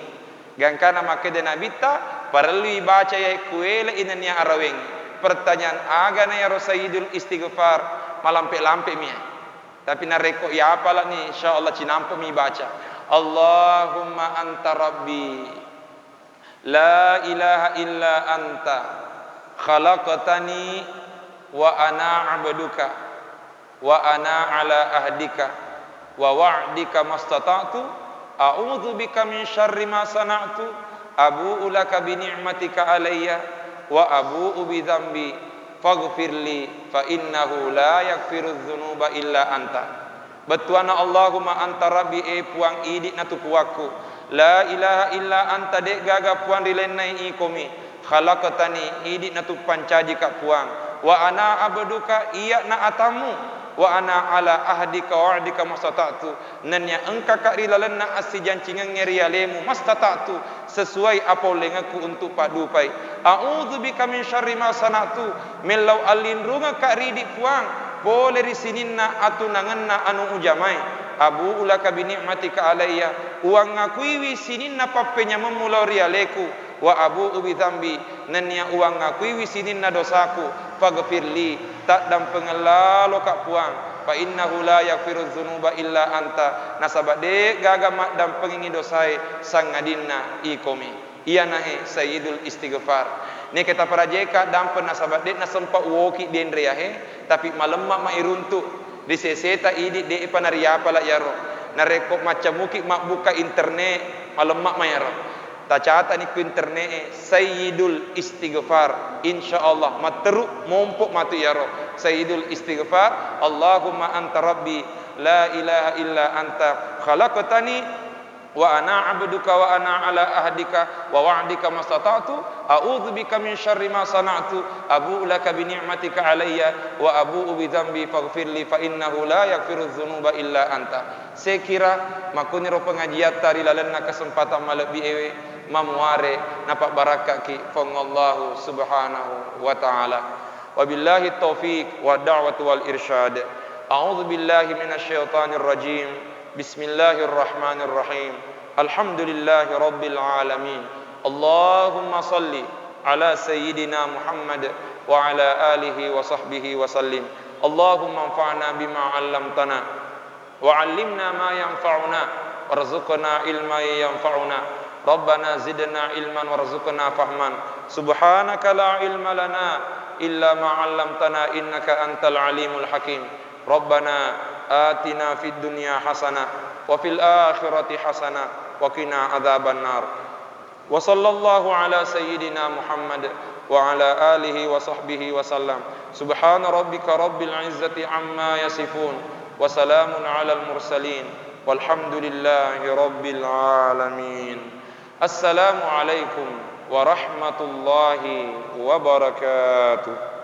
gangkana makada nabita parli baca ya kuele inania araweng. Pertanyaan agana ya Rasulul istighfar malampe-lampe mi. Tapi nareko ya apalah ni insyaallah cinampo mi baca. Allahumma anta rabbi la ilaha illa anta khalaqtani wa ana 'abduka wa ana ala ahdika wa wa'dika mastata'tu a'udzu bika min syarri ma sana'tu abu'u laka bi ni'matika alayya wa abu'u bi dzambi faghfirli fa innahu la yaghfirudz dzunuba illa anta. Betuana Allahumma anta rabbi puang idik na tu puaku la ilaha illa anta de gaga puang rilenai ikomi khalaqtani idik na tu pancaji ka puang wa ana abduka iya na atamu wa ana ala ahdika wa ahdika mastata'tu nanya engka ka rilalenna asijancingan ngerialemu mastata'tu sesuai apa lengaku untuk padupai a'udzu bika min syarri ma sana'tu millau alindrunga ka ridi puang boleh risininna atunanganna anu ujamai abu ulaka bi ni'matika alayya uang ngakui wisininna papenya memulau rialeku wa abu ubi dzambi nanya uang ngakui wisininna dosaku faghfirli tak dan pengelalo kak puang fa innahu la yaghfirudz dzunuba illa anta nasaba de gaga mak dan pengingi dosai sang ngadinna ikomi iya nahe sayyidul istighfar ne kita parajeka dan penasabat de na sempa woki den riahe tapi malemma ma iruntu di seseta idi de panaria pala yaro nareko macam muki mak buka internet malemma ma yaro tacata ni ku internet sayyidul istighfar insyaallah materu mompok matu yaro sayyidul istighfar Allahumma anta rabbi la ilaha illa anta khalaqtani wa ana abduka wa ana ala ahdika wa wa'dika mastata'tu a'udzubika min syarri ma sana'tu abu'u laka bi ni'matika alayya wa abu'u bi dzambi faghfirli fa innahu la yaghfiru dzunuba illa anta. Sekira makuniro pengajian tari lalenna kesempatan malebi ewe mamuare napak barakat ki fongallahu subhanahu wa ta'ala. Wabillahi taufiq wa da'watu wal irsyad. A'udzu billahi minasyaitonir rajim. Bismillahirrahmanirrahim. Alhamdulillahi rabbil alamin. Allahumma salli ala sayyidina Muhammad wa ala alihi wa sahbihi wa sallim. Allahumma anfa'na bima 'allamtana wa 'allimna ma yanfa'una warzuqna ilma yanfa'una. Rabbana zidna ilman warzuqna fahman. Subhanaka la ilma lana illa ma 'allamtana innaka antal alimul hakim. Rabbana atina fid dunya hasanah wa fil akhirati hasanah wa qina adzaban nar. Wa sallallahu ala sayyidina Muhammad wa ala alihi wa sahbihi wa sallam. Subhana rabbika rabbil izzati amma yasifun wa salamun alal mursalin walhamdulillahi rabbil alamin. Assalamu alaikum warahmatullahi wabarakatuh.